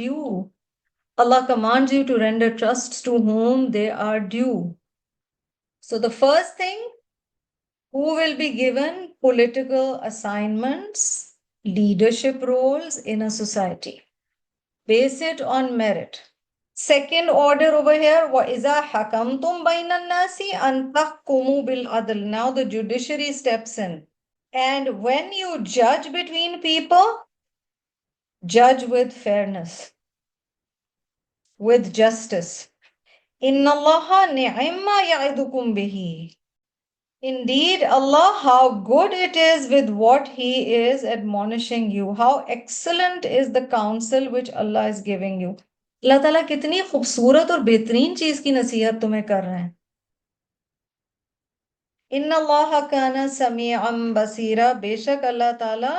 due. Allah commands you to render trusts to whom they are due. So the first thing, who will be given political assignments, leadership roles in a society. Base it on merit. Second order over here, وَإِذَا حَكَمْتُمْ بَيْنَ النَّاسِ أَن تَحْكُمُوا بِالْعَدْلِ. Now the judiciary steps in. And when you judge between people, judge with fairness, with justice. إِنَّ اللَّهَ نِعِمَّا يَعِدُكُمْ بِهِ. Indeed, Allah, how good it is with what He is admonishing you. How excellent is the counsel which Allah is giving you. اللہ تعالیٰ کتنی خوبصورت اور بہترین چیز کی نصیحت تمہیں کر رہے ہیں. ان اللہ کان سمیعا بصیرا، بے شک اللہ تعالیٰ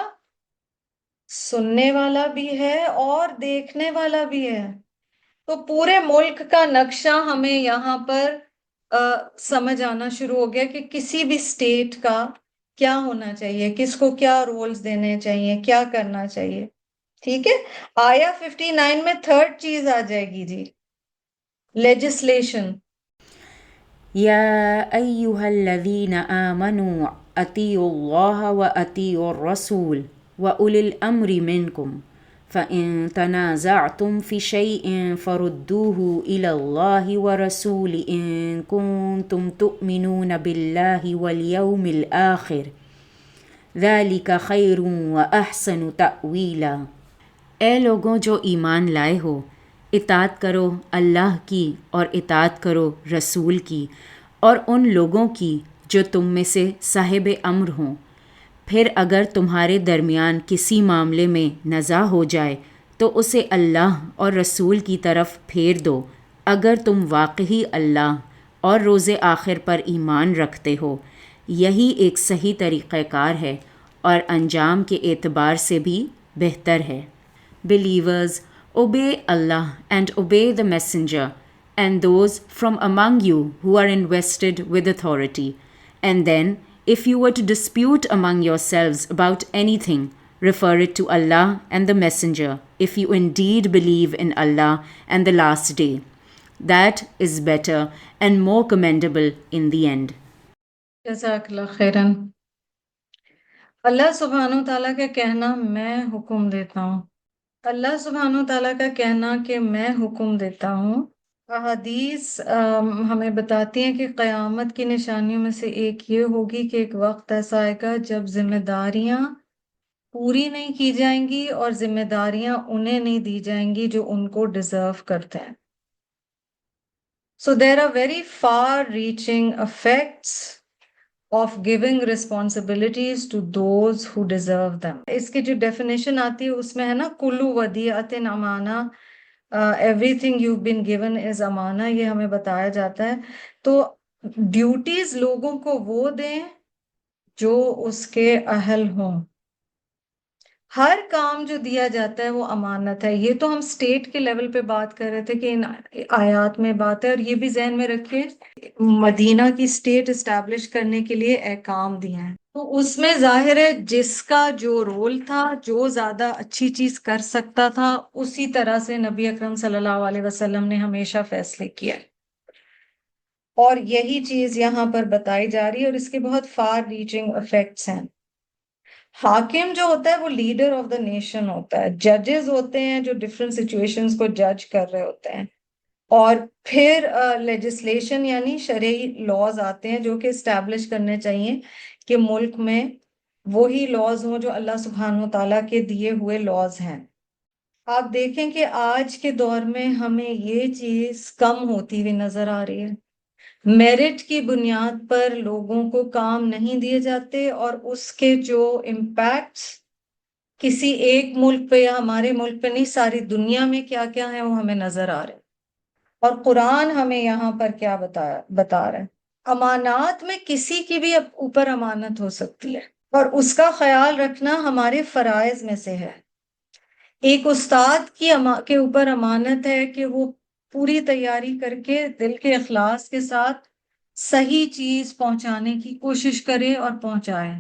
سننے والا بھی ہے اور دیکھنے والا بھی ہے. تو پورے ملک کا نقشہ ہمیں یہاں پر سمجھ آنا شروع ہو گیا کہ کسی بھی اسٹیٹ کا کیا ہونا چاہیے، کس کو کیا رولز دینے چاہیے، کیا کرنا چاہیے. ٹھیک ہے. آیا 59 میں تھرڈ چیز آ جائے گی جی، لیجسلیشن. يا أيها الذين آمنوا أطيعوا الله وأطيعوا الرسول وأولي الأمر منكم فإن تنازعتم في شيء فردوه إلى الله ورسول إن كنتم تؤمنون بالله واليوم الآخر ذلك خير وأحسن تأويلا. اے لوگوں جو ایمان لائے ہو، اطاعت کرو اللہ کی اور اطاعت کرو رسول کی اور ان لوگوں کی جو تم میں سے صاحب امر ہوں. پھر اگر تمہارے درمیان کسی معاملے میں نزاع ہو جائے تو اسے اللہ اور رسول کی طرف پھیر دو اگر تم واقعی اللہ اور روز آخر پر ایمان رکھتے ہو. یہی ایک صحیح طریقہ کار ہے اور انجام کے اعتبار سے بھی بہتر ہے. Believers, obey Allah and obey the Messenger and those from among you who are invested with authority. And then, if you were to dispute among yourselves about anything, refer it to Allah and the Messenger, if you indeed believe in Allah and the last day. That is better and more commendable in the end. جزاک اللہ خیرن. اللہ سبحانہ وتعالیٰ کا کہنا میں حکم دیتا ہوں. اللہ سبحانہ وتعالیٰ کا کہنا کہ میں حکم دیتا ہوں. احادیث ہمیں بتاتی ہیں کہ قیامت کی نشانیوں میں سے ایک یہ ہوگی کہ ایک وقت ایسا آئے گا جب ذمہ داریاں پوری نہیں کی جائیں گی اور ذمہ داریاں انہیں نہیں دی جائیں گی جو ان کو ڈیزرو کرتے ہیں. So there are very far reaching effects of giving responsibilities to those who deserve them. اس کی جو definition آتی ہے اس میں ہے نا کلو ودیعت امانہ، everything you've been given is امانہ، یہ ہمیں بتایا جاتا ہے. تو ڈیوٹیز لوگوں کو وہ دیں جو اس کے اہل ہوں. ہر کام جو دیا جاتا ہے وہ امانت ہے. یہ تو ہم اسٹیٹ کے لیول پہ بات کر رہے تھے کہ ان آیات میں بات ہے، اور یہ بھی ذہن میں رکھیے مدینہ کی اسٹیٹ اسٹیبلش کرنے کے لیے احکام دیے ہیں. تو اس میں ظاہر ہے جس کا جو رول تھا، جو زیادہ اچھی چیز کر سکتا تھا، اسی طرح سے نبی اکرم صلی اللہ علیہ وسلم نے ہمیشہ فیصلے کیا. اور یہی چیز یہاں پر بتائی جا رہی ہے، اور اس کے بہت فار ریچنگ افیکٹس ہیں. حاکم جو ہوتا ہے وہ لیڈر آف دا نیشن ہوتا ہے. ججز ہوتے ہیں جو ڈفرینٹ سچویشنز کو جج کر رہے ہوتے ہیں. اور پھر لیجسلیشن یعنی شرعی لاز آتے ہیں جو کہ اسٹیبلش کرنے چاہیے کہ ملک میں وہی لاز ہوں جو اللہ سبحانہ و تعالیٰ کے دیے ہوئے لاز ہیں۔ آپ دیکھیں کہ آج کے دور میں ہمیں یہ چیز کم ہوتی ہوئی نظر آ رہی ہے۔ میرٹ کی بنیاد پر لوگوں کو کام نہیں دیے جاتے، اور اس کے جو امپیکٹس کسی ایک ملک پہ یا ہمارے ملک پہ نہیں، ساری دنیا میں کیا کیا ہے وہ ہمیں نظر آ رہا ہے۔ اور قرآن ہمیں یہاں پر کیا بتا رہا ہے؟ امانات میں کسی کی بھی اوپر امانت ہو سکتی ہے، اور اس کا خیال رکھنا ہمارے فرائض میں سے ہے۔ ایک استاد کے اوپر امانت ہے کہ وہ پوری تیاری کر کے دل کے اخلاص کے ساتھ صحیح چیز پہنچانے کی کوشش کرے اور پہنچائے۔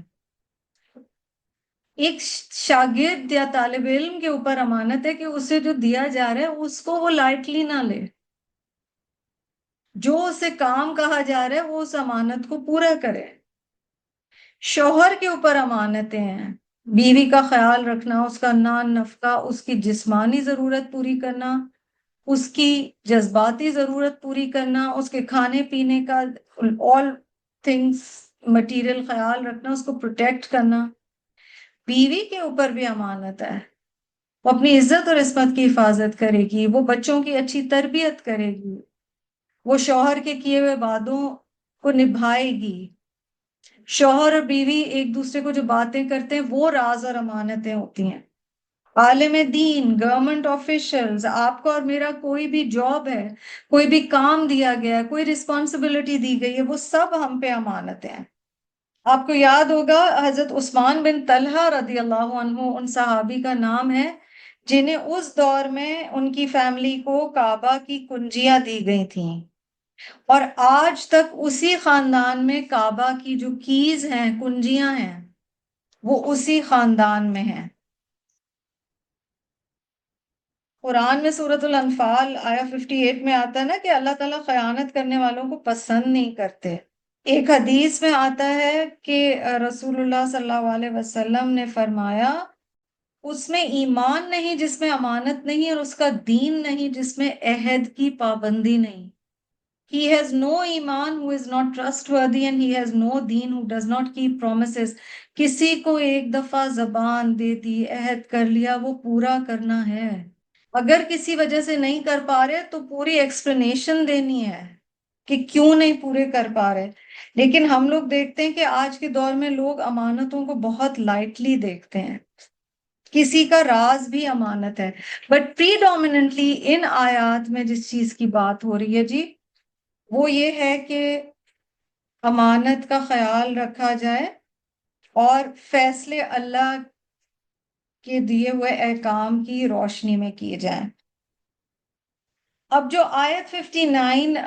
ایک شاگرد یا طالب علم کے اوپر امانت ہے کہ اسے جو دیا جا رہا ہے اس کو وہ لائٹلی نہ لے، جو اسے کام کہا جا رہا ہے وہ اس امانت کو پورا کرے۔ شوہر کے اوپر امانتیں ہیں، بیوی کا خیال رکھنا، اس کا نان نفقہ، اس کی جسمانی ضرورت پوری کرنا، اس کی جذباتی ضرورت پوری کرنا، اس کے کھانے پینے کا all things مٹیریل خیال رکھنا، اس کو پروٹیکٹ کرنا۔ بیوی کے اوپر بھی امانت ہے، وہ اپنی عزت اور عصمت کی حفاظت کرے گی، وہ بچوں کی اچھی تربیت کرے گی، وہ شوہر کے کیے ہوئے وعدوں کو نبھائے گی۔ شوہر اور بیوی ایک دوسرے کو جو باتیں کرتے ہیں وہ راز اور امانتیں ہوتی ہیں۔ عالم دین، گورنمنٹ آفیشلز، آپ کو اور میرا کوئی بھی جاب ہے، کوئی بھی کام دیا گیا ہے، کوئی رسپانسبلٹی دی گئی ہے، وہ سب ہم پہ امانتیں ہیں۔ آپ کو یاد ہوگا حضرت عثمان بن طلحہ رضی اللہ عنہ ان صحابی کا نام ہے جنہیں اس دور میں ان کی فیملی کو کعبہ کی کنجیاں دی گئی تھیں، اور آج تک اسی خاندان میں کعبہ کی جو کیز ہیں، کنجیاں ہیں، وہ اسی خاندان میں ہیں۔ قرآن میں سورۃ الانفال آیا 58 میں آتا ہے نا کہ اللہ تعالیٰ خیانت کرنے والوں کو پسند نہیں کرتے۔ ایک حدیث میں آتا ہے کہ رسول اللہ صلی اللہ علیہ وسلم نے فرمایا، اس میں ایمان نہیں جس میں امانت نہیں، اور اس کا دین نہیں جس میں عہد کی پابندی نہیں۔ He has no ایمان who is not trustworthy and he has no then who does not keep promises۔ کسی کو ایک دفعہ زبان دے دی، عہد کر لیا، وہ پورا کرنا ہے۔ اگر کسی وجہ سے نہیں کر پا رہے تو پوری ایکسپلینیشن دینی ہے کہ کیوں نہیں پورے کر پا رہے۔ لیکن ہم لوگ دیکھتے ہیں کہ آج کے دور میں لوگ امانتوں کو بہت لائٹلی دیکھتے ہیں۔ کسی کا راز بھی امانت ہے، بٹ پریڈومیننٹلی ان آیات میں جس چیز کی بات ہو رہی ہے جی، وہ یہ ہے کہ امانت کا خیال رکھا جائے اور فیصلے اللہ کے دیے ہوئے احکام کی روشنی میں کیے جائیں۔ اب جو آیت 59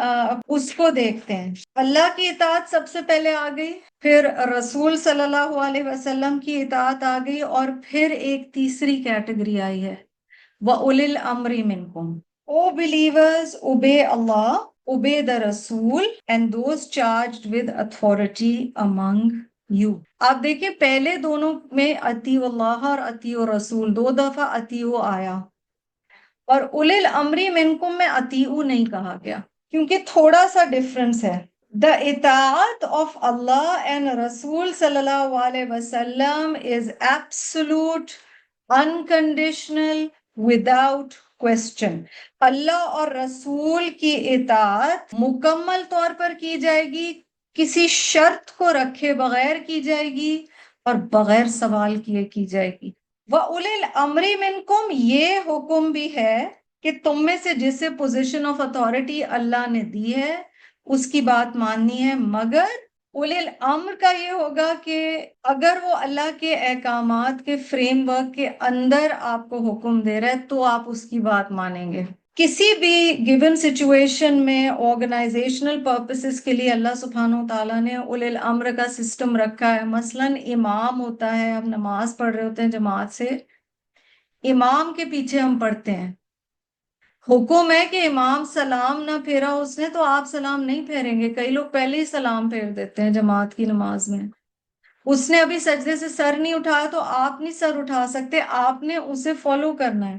اس کو دیکھتے ہیں۔ اللہ کی اطاعت سب سے پہلے آ گئی، پھر رسول صلی اللہ علیہ وسلم کی اطاعت آ گئی، اور پھر ایک تیسری کیٹیگری آئی ہے، وَأُولِي الْأَمْرِ مِنْكُمْ۔ O believers, obey Allah, obey the Rasul and those charged with authority among you۔ آپ دیکھیں پہلے دونوں میں اطیعوا اللہ اور اطیعوا رسول، دو دفعہ اطیعوا آیا، اور اولل الامر منکم میں اطیعوا نہیں کہا گیا، کیونکہ تھوڑا سا ڈفرنس ہے۔ The اطاعت of Allah and Rasul صلی اللہ علیہ وسلم is absolute, unconditional, without question۔ اللہ اور رسول کی اطاعت مکمل طور پر کی جائے گی، کسی شرط کو رکھے بغیر کی جائے گی، اور بغیر سوال کیے کی جائے گی۔ وَأُولِي الْأَمْرِ مِنْكُمْ، یہ حکم بھی ہے کہ تم میں سے جسے پوزیشن آف اتھارٹی اللہ نے دی ہے اس کی بات ماننی ہے، مگر اولی الامر کا یہ ہوگا کہ اگر وہ اللہ کے احکامات کے فریم ورک کے اندر آپ کو حکم دے رہا ہے تو آپ اس کی بات مانیں گے۔ کسی بھی گیون سچویشن میں آرگنائزیشنل پرپسز کے لیے اللہ سبحانہ و تعالیٰ نے اولی الامر کا سسٹم رکھا ہے۔ مثلاً امام ہوتا ہے، ہم نماز پڑھ رہے ہوتے ہیں جماعت سے، امام کے پیچھے ہم پڑھتے ہیں، حکم ہے کہ امام سلام نہ پھیرا اس نے تو آپ سلام نہیں پھیریں گے۔ کئی لوگ پہلے ہی سلام پھیر دیتے ہیں جماعت کی نماز میں، اس نے ابھی سجدے سے سر نہیں اٹھایا تو آپ نہیں سر اٹھا سکتے، آپ نے اسے فالو کرنا ہے۔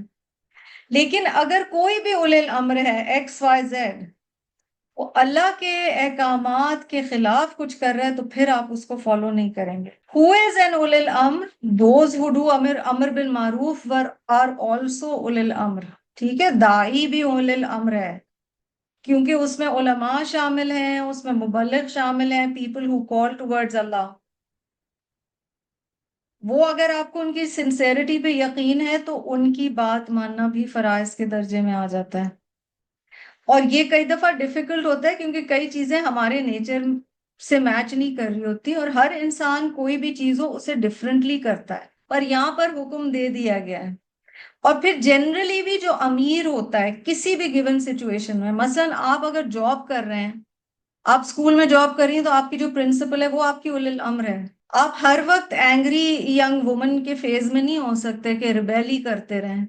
لیکن اگر کوئی بھی اولی الامر ہے ایکس وائی زیڈ، وہ اللہ کے احکامات کے خلاف کچھ کر رہا ہے تو پھر آپ اس کو فالو نہیں کریں گے. Who is an ulil amr? Those who do amr bil maroof are also ulil amr. ٹھیک ہے، دائی بھی ulil amr ہے کیونکہ اس میں علماء شامل ہیں، اس میں مبلغ شامل ہیں، people who call towards اللہ. وہ اگر آپ کو ان کی سنسیریٹی پہ یقین ہے تو ان کی بات ماننا بھی فرائض کے درجے میں آ جاتا ہے. اور یہ کئی دفعہ ڈیفیکلٹ ہوتا ہے کیونکہ کئی چیزیں ہمارے نیچر سے میچ نہیں کر رہی ہوتی، اور ہر انسان کوئی بھی چیز ہو اسے ڈفرینٹلی کرتا ہے، پر یہاں پر حکم دے دیا گیا ہے. اور پھر جنرلی بھی جو امیر ہوتا ہے کسی بھی گیون سچویشن میں، مثلا آپ اگر جاب کر رہے ہیں، آپ اسکول میں جاب کر رہی ہیں، تو آپ کی جو پرنسپل ہے وہ آپ کی اولل امر ہے. آپ ہر وقت اینگری ینگ وومن کے فیز میں نہیں ہو سکتے کہ ریبیل ہی کرتے رہیں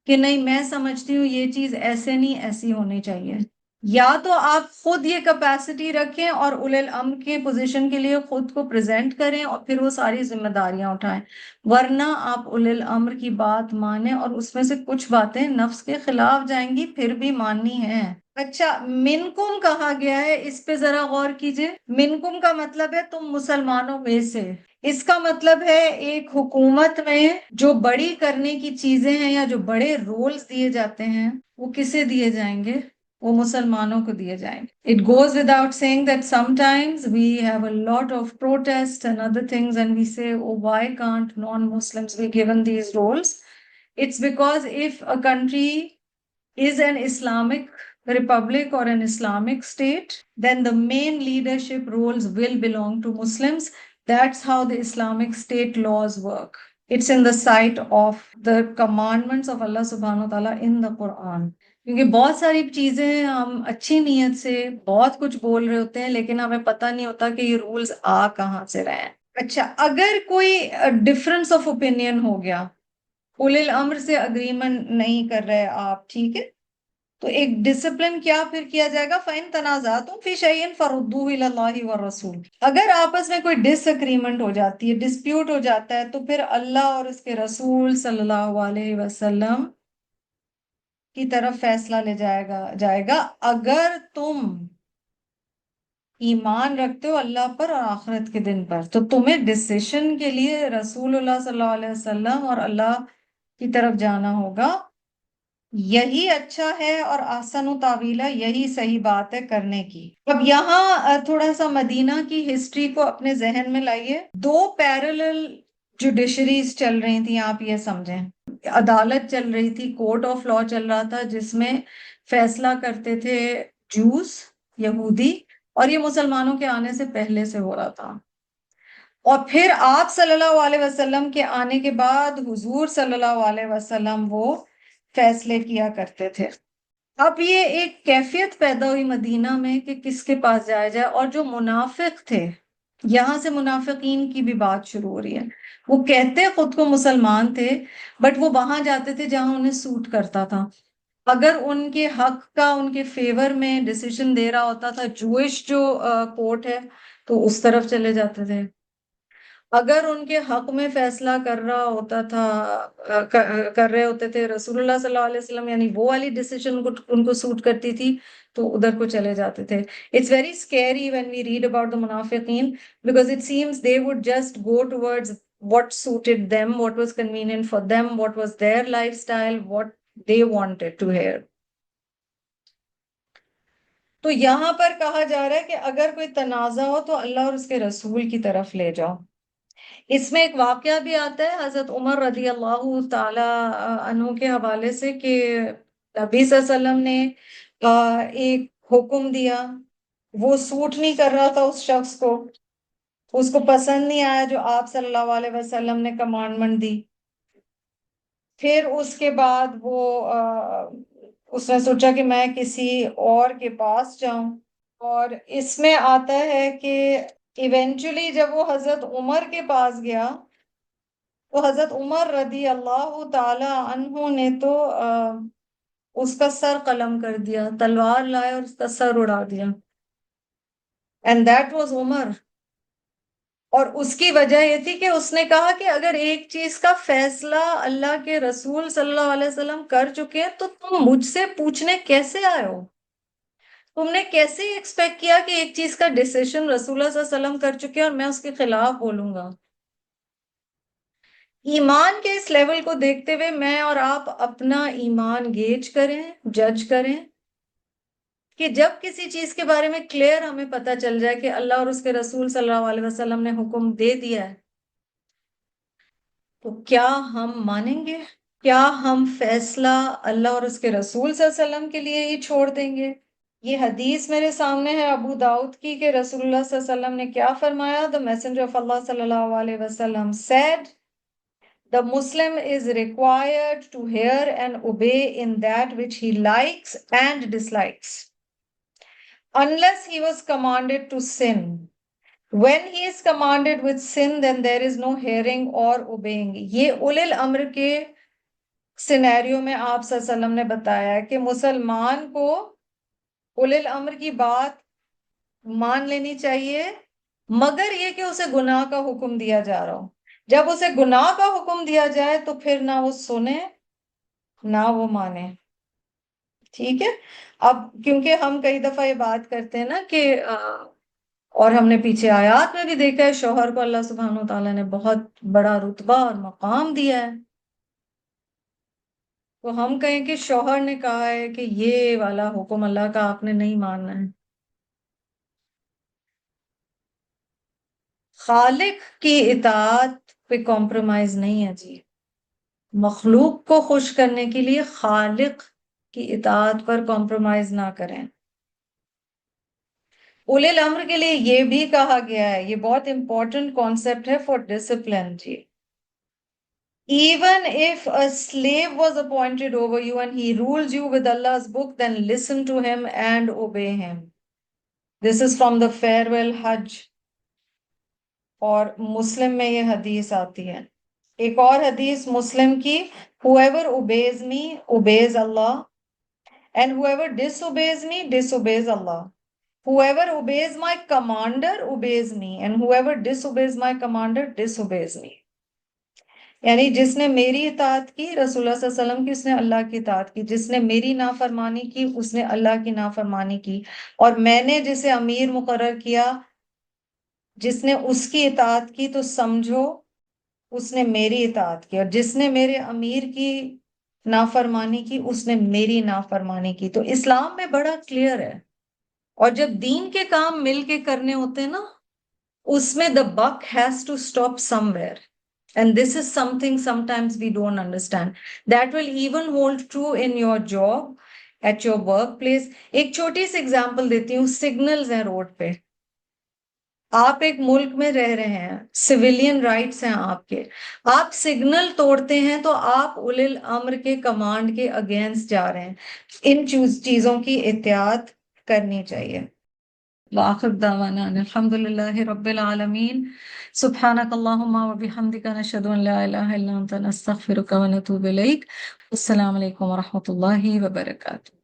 کہ نہیں میں سمجھتی ہوں یہ چیز ایسے نہیں ایسی ہونی چاہیے. یا تو آپ خود یہ کیپیسٹی رکھیں اور اولل الامر کے پوزیشن کے لیے خود کو پریزنٹ کریں اور پھر وہ ساری ذمہ داریاں اٹھائیں، ورنہ آپ اولل الامر کی بات مانیں اور اس میں سے کچھ باتیں نفس کے خلاف جائیں گی پھر بھی ماننی ہیں. اچھا، منکم کہا گیا ہے، اس پہ ذرا غور کیجئے. منکم کا مطلب ہے تم مسلمانوں میں سے. اس کا مطلب ہے ایک حکومت میں جو بڑی کرنے کی چیزیں ہیں یا جو بڑے رولز دیے جاتے ہیں وہ کسے دیے جائیں گے؟ وہ مسلمانوں کو دیے جائیں گے. It goes without saying that sometimes we have a lot of protests and other things and we say, oh, why can't non-Muslims be given these roles? It's because if a country is an Islamic republic or an Islamic state, then the main leadership roles will belong to Muslims. That's how the Islamic state laws work. It's in the sight of the commandments of Allah subhanahu wa ta'ala in the Quran. کیونکہ بہت ساری چیزیں ہم اچھی نیت سے بہت کچھ بول رہے ہوتے ہیں لیکن ہمیں پتہ نہیں ہوتا کہ یہ رولز آ کہاں سے رہے ہیں. اچھا، اگر کوئی ڈفرنس آف اوپینین ہو گیا، اولل الامر سے اگریمنٹ نہیں کر رہے آپ، ٹھیک ہے، تو ایک ڈسپلن کیا پھر کیا جائے گا؟ فَإِن تَنَازَعْتُمْ فِي شَيْءٍ فَرُدُّوهُ إِلَى اللَّهِ وَالرَّسُولِ. اگر آپس میں کوئی ڈس اگریمنٹ ہو جاتی ہے، ڈسپیوٹ ہو جاتا ہے، تو پھر اللہ اور اس کے رسول صلی اللہ علیہ وسلم کی طرف فیصلہ لے جائے گا اگر تم ایمان رکھتے ہو اللہ پر اور آخرت کے دن پر، تو تمہیں ڈسیشن کے لیے رسول اللہ صلی اللہ علیہ وسلم اور اللہ کی طرف جانا ہوگا. یہی اچھا ہے اور احسن و تعویلا، یہی صحیح بات ہے کرنے کی. اب یہاں تھوڑا سا مدینہ کی ہسٹری کو اپنے ذہن میں لائیے. دو پیرالل جوڈیشریز چل رہی تھیں، آپ یہ سمجھیں. عدالت چل رہی تھی، کورٹ آف لا چل رہا تھا جس میں فیصلہ کرتے تھے جوز، یہودی، اور یہ مسلمانوں کے آنے سے پہلے سے ہو رہا تھا. اور پھر آپ صلی اللہ علیہ وسلم کے آنے کے بعد حضور صلی اللہ علیہ وسلم وہ فیصلے کیا کرتے تھے. اب یہ ایک کیفیت پیدا ہوئی مدینہ میں کہ کس کے پاس جایا جائے، اور جو منافق تھے، یہاں سے منافقین کی بھی بات شروع ہو رہی ہے. وہ کہتے خود کو مسلمان تھے بٹ وہ وہاں جاتے تھے جہاں انہیں سوٹ کرتا تھا. اگر ان کے حق کا ان کے فیور میں ڈیسیژن دے رہا ہوتا تھا جوئش جو کورٹ ہے تو اس طرف چلے جاتے تھے. اگر ان کے حق میں فیصلہ کر رہا ہوتا تھا کر رہے ہوتے تھے رسول اللہ صلی اللہ علیہ وسلم، یعنی وہ والی ڈیسیژن ان کو سوٹ کرتی تھی تو ادھر کو چلے جاتے تھے. It's very scary when we read about the munafiqeen because it seems they would just go towards what suited them, what was convenient for them, what was their lifestyle, what they wanted to hear. تو یہاں پر کہا جا رہا ہے کہ اگر کوئی تنازع ہو تو اللہ اور اس کے رسول کی طرف لے جاؤ. اس میں ایک واقعہ بھی آتا ہے حضرت عمر رضی اللہ تعالی عنہ کے حوالے سے کہ نبی صلی اللہ علیہ وسلم نے ایک حکم دیا، وہ سوٹ نہیں کر رہا تھا اس شخص کو، اس کو پسند نہیں آیا جو آپ صلی اللہ علیہ وسلم نے کمانڈمنٹ دی. پھر اس کے بعد اس نے سوچا کہ میں کسی اور کے پاس جاؤں، اور اس میں آتا ہے کہ ایونچولی جب وہ حضرت عمر کے پاس گیا تو حضرت عمر رضی اللہ تعالی عنہ نے تو اس کا سر قلم کر دیا، تلوار لائے اور اس کا سر اڑا دیا. اینڈ دیٹ واز عمر. اور اس کی وجہ یہ تھی کہ اس نے کہا کہ اگر ایک چیز کا فیصلہ اللہ کے رسول صلی اللہ علیہ وسلم کر چکے ہیں تو تم مجھ سے پوچھنے کیسے آئے ہو؟ تم نے کیسے ایکسپیکٹ کیا کہ ایک چیز کا ڈیسیشن رسول اللہ صلی اللہ علیہ وسلم کر چکے اور میں اس کے خلاف بولوں گا؟ ایمان کے اس لیول کو دیکھتے ہوئے میں اور آپ اپنا ایمان گیج کریں، جج کریں، کہ جب کسی چیز کے بارے میں کلیئر ہمیں پتہ چل جائے کہ اللہ اور اس کے رسول صلی اللہ علیہ وسلم نے حکم دے دیا ہے، تو کیا ہم مانیں گے؟ کیا ہم فیصلہ اللہ اور اس کے رسول صلی اللہ علیہ وسلم کے لیے ہی چھوڑ دیں گے؟ یہ حدیث میرے سامنے ہے ابو داؤد کی، کہ رسول اللہ صلی اللہ علیہ وسلم نے کیا فرمایا؟ The messenger of Allah صلی اللہ علیہ وسلم said, the Muslim is required to hear and obey in that which he likes and dislikes, unless he was commanded to sin. When he is commanded with sin, then there is no hearing or obeying. یہ اولل الامر کے scenario میں آپ صلی اللہ علیہ وسلم نے بتایا کہ مسلمان کو اولل الامر کی بات مان لینی چاہیے، مگر یہ کہ اسے گناہ کا حکم دیا جا رہا ہو۔ جب اسے گناہ کا حکم دیا جائے تو پھر نہ وہ سنے نہ وہ مانے، ٹھیک ہے؟ اب کیونکہ ہم کئی دفعہ یہ بات کرتے ہیں نا کہ اور ہم نے پیچھے آیات میں بھی دیکھا ہے شوہر کو اللہ سبحانہ وتعالیٰ نے بہت بڑا رتبہ اور مقام دیا ہے، تو ہم کہیں کہ شوہر نے کہا ہے کہ یہ والا حکم اللہ کا آپ نے نہیں ماننا ہے۔ خالق کی اطاعت پہ کمپرومائز نہیں ہے جی، مخلوق کو خوش کرنے کے لیے خالق کی اطاعت پر کمپرومائز نہ کریں۔ اولے الامر کے لیے یہ بھی کہا گیا ہے، یہ بہت امپورٹنٹ کانسیپٹ ہے فار ڈسپلن جی۔ Even if a slave was appointed over you and he rules you with Allah's book, then listen to him and obey him. This is from the farewell Hajj. اور مسلم میں یہ حدیث آتی ہے۔ ایک اور حدیث مسلم کی، whoever obeys me obeys Allah and whoever disobeys me disobeys Allah. Whoever obeys my commander obeys me and whoever disobeys my commander disobeys me. یعنی جس نے میری اطاعت کی رسول اللہ صلی اللہ علیہ وسلم کی، اس نے اللہ کی اطاعت کی، جس نے میری نافرمانی کی اس نے اللہ کی نافرمانی کی، اور میں نے جسے امیر مقرر کیا جس نے اس کی اطاعت کی تو سمجھو اس نے میری اطاعت کی، اور جس نے میرے امیر کی نافرمانی کی اس نے میری نافرمانی کی۔ تو اسلام میں بڑا کلیئر ہے، اور جب دین کے کام مل کے کرنے ہوتے ہیں نا، اس میں the buck has to stop somewhere. And this is something sometimes we don't understand. That will even hold true in your job, at your workplace. ایک چھوٹی سی ایگزامپل دیتی ہوں، سگنلز ہیں روڈ پہ، آپ ایک ملک میں رہ رہے ہیں، سویلین رائٹس ہیں آپ کے، آپ سگنل توڑتے ہیں تو آپ اولی الامر کے کمانڈ کے اگینسٹ جا رہے ہیں۔ ان چیزوں کی احتیاط کرنی چاہیے۔ وآخر دعوانا ان الحمد للہ رب العالمین۔ سبحانک اللہم وبحمدک نشہد ان لا الہ الا انت نستغفرک ونتوب الیک۔ السلام علیکم ورحمۃ اللہ وبرکاتہ۔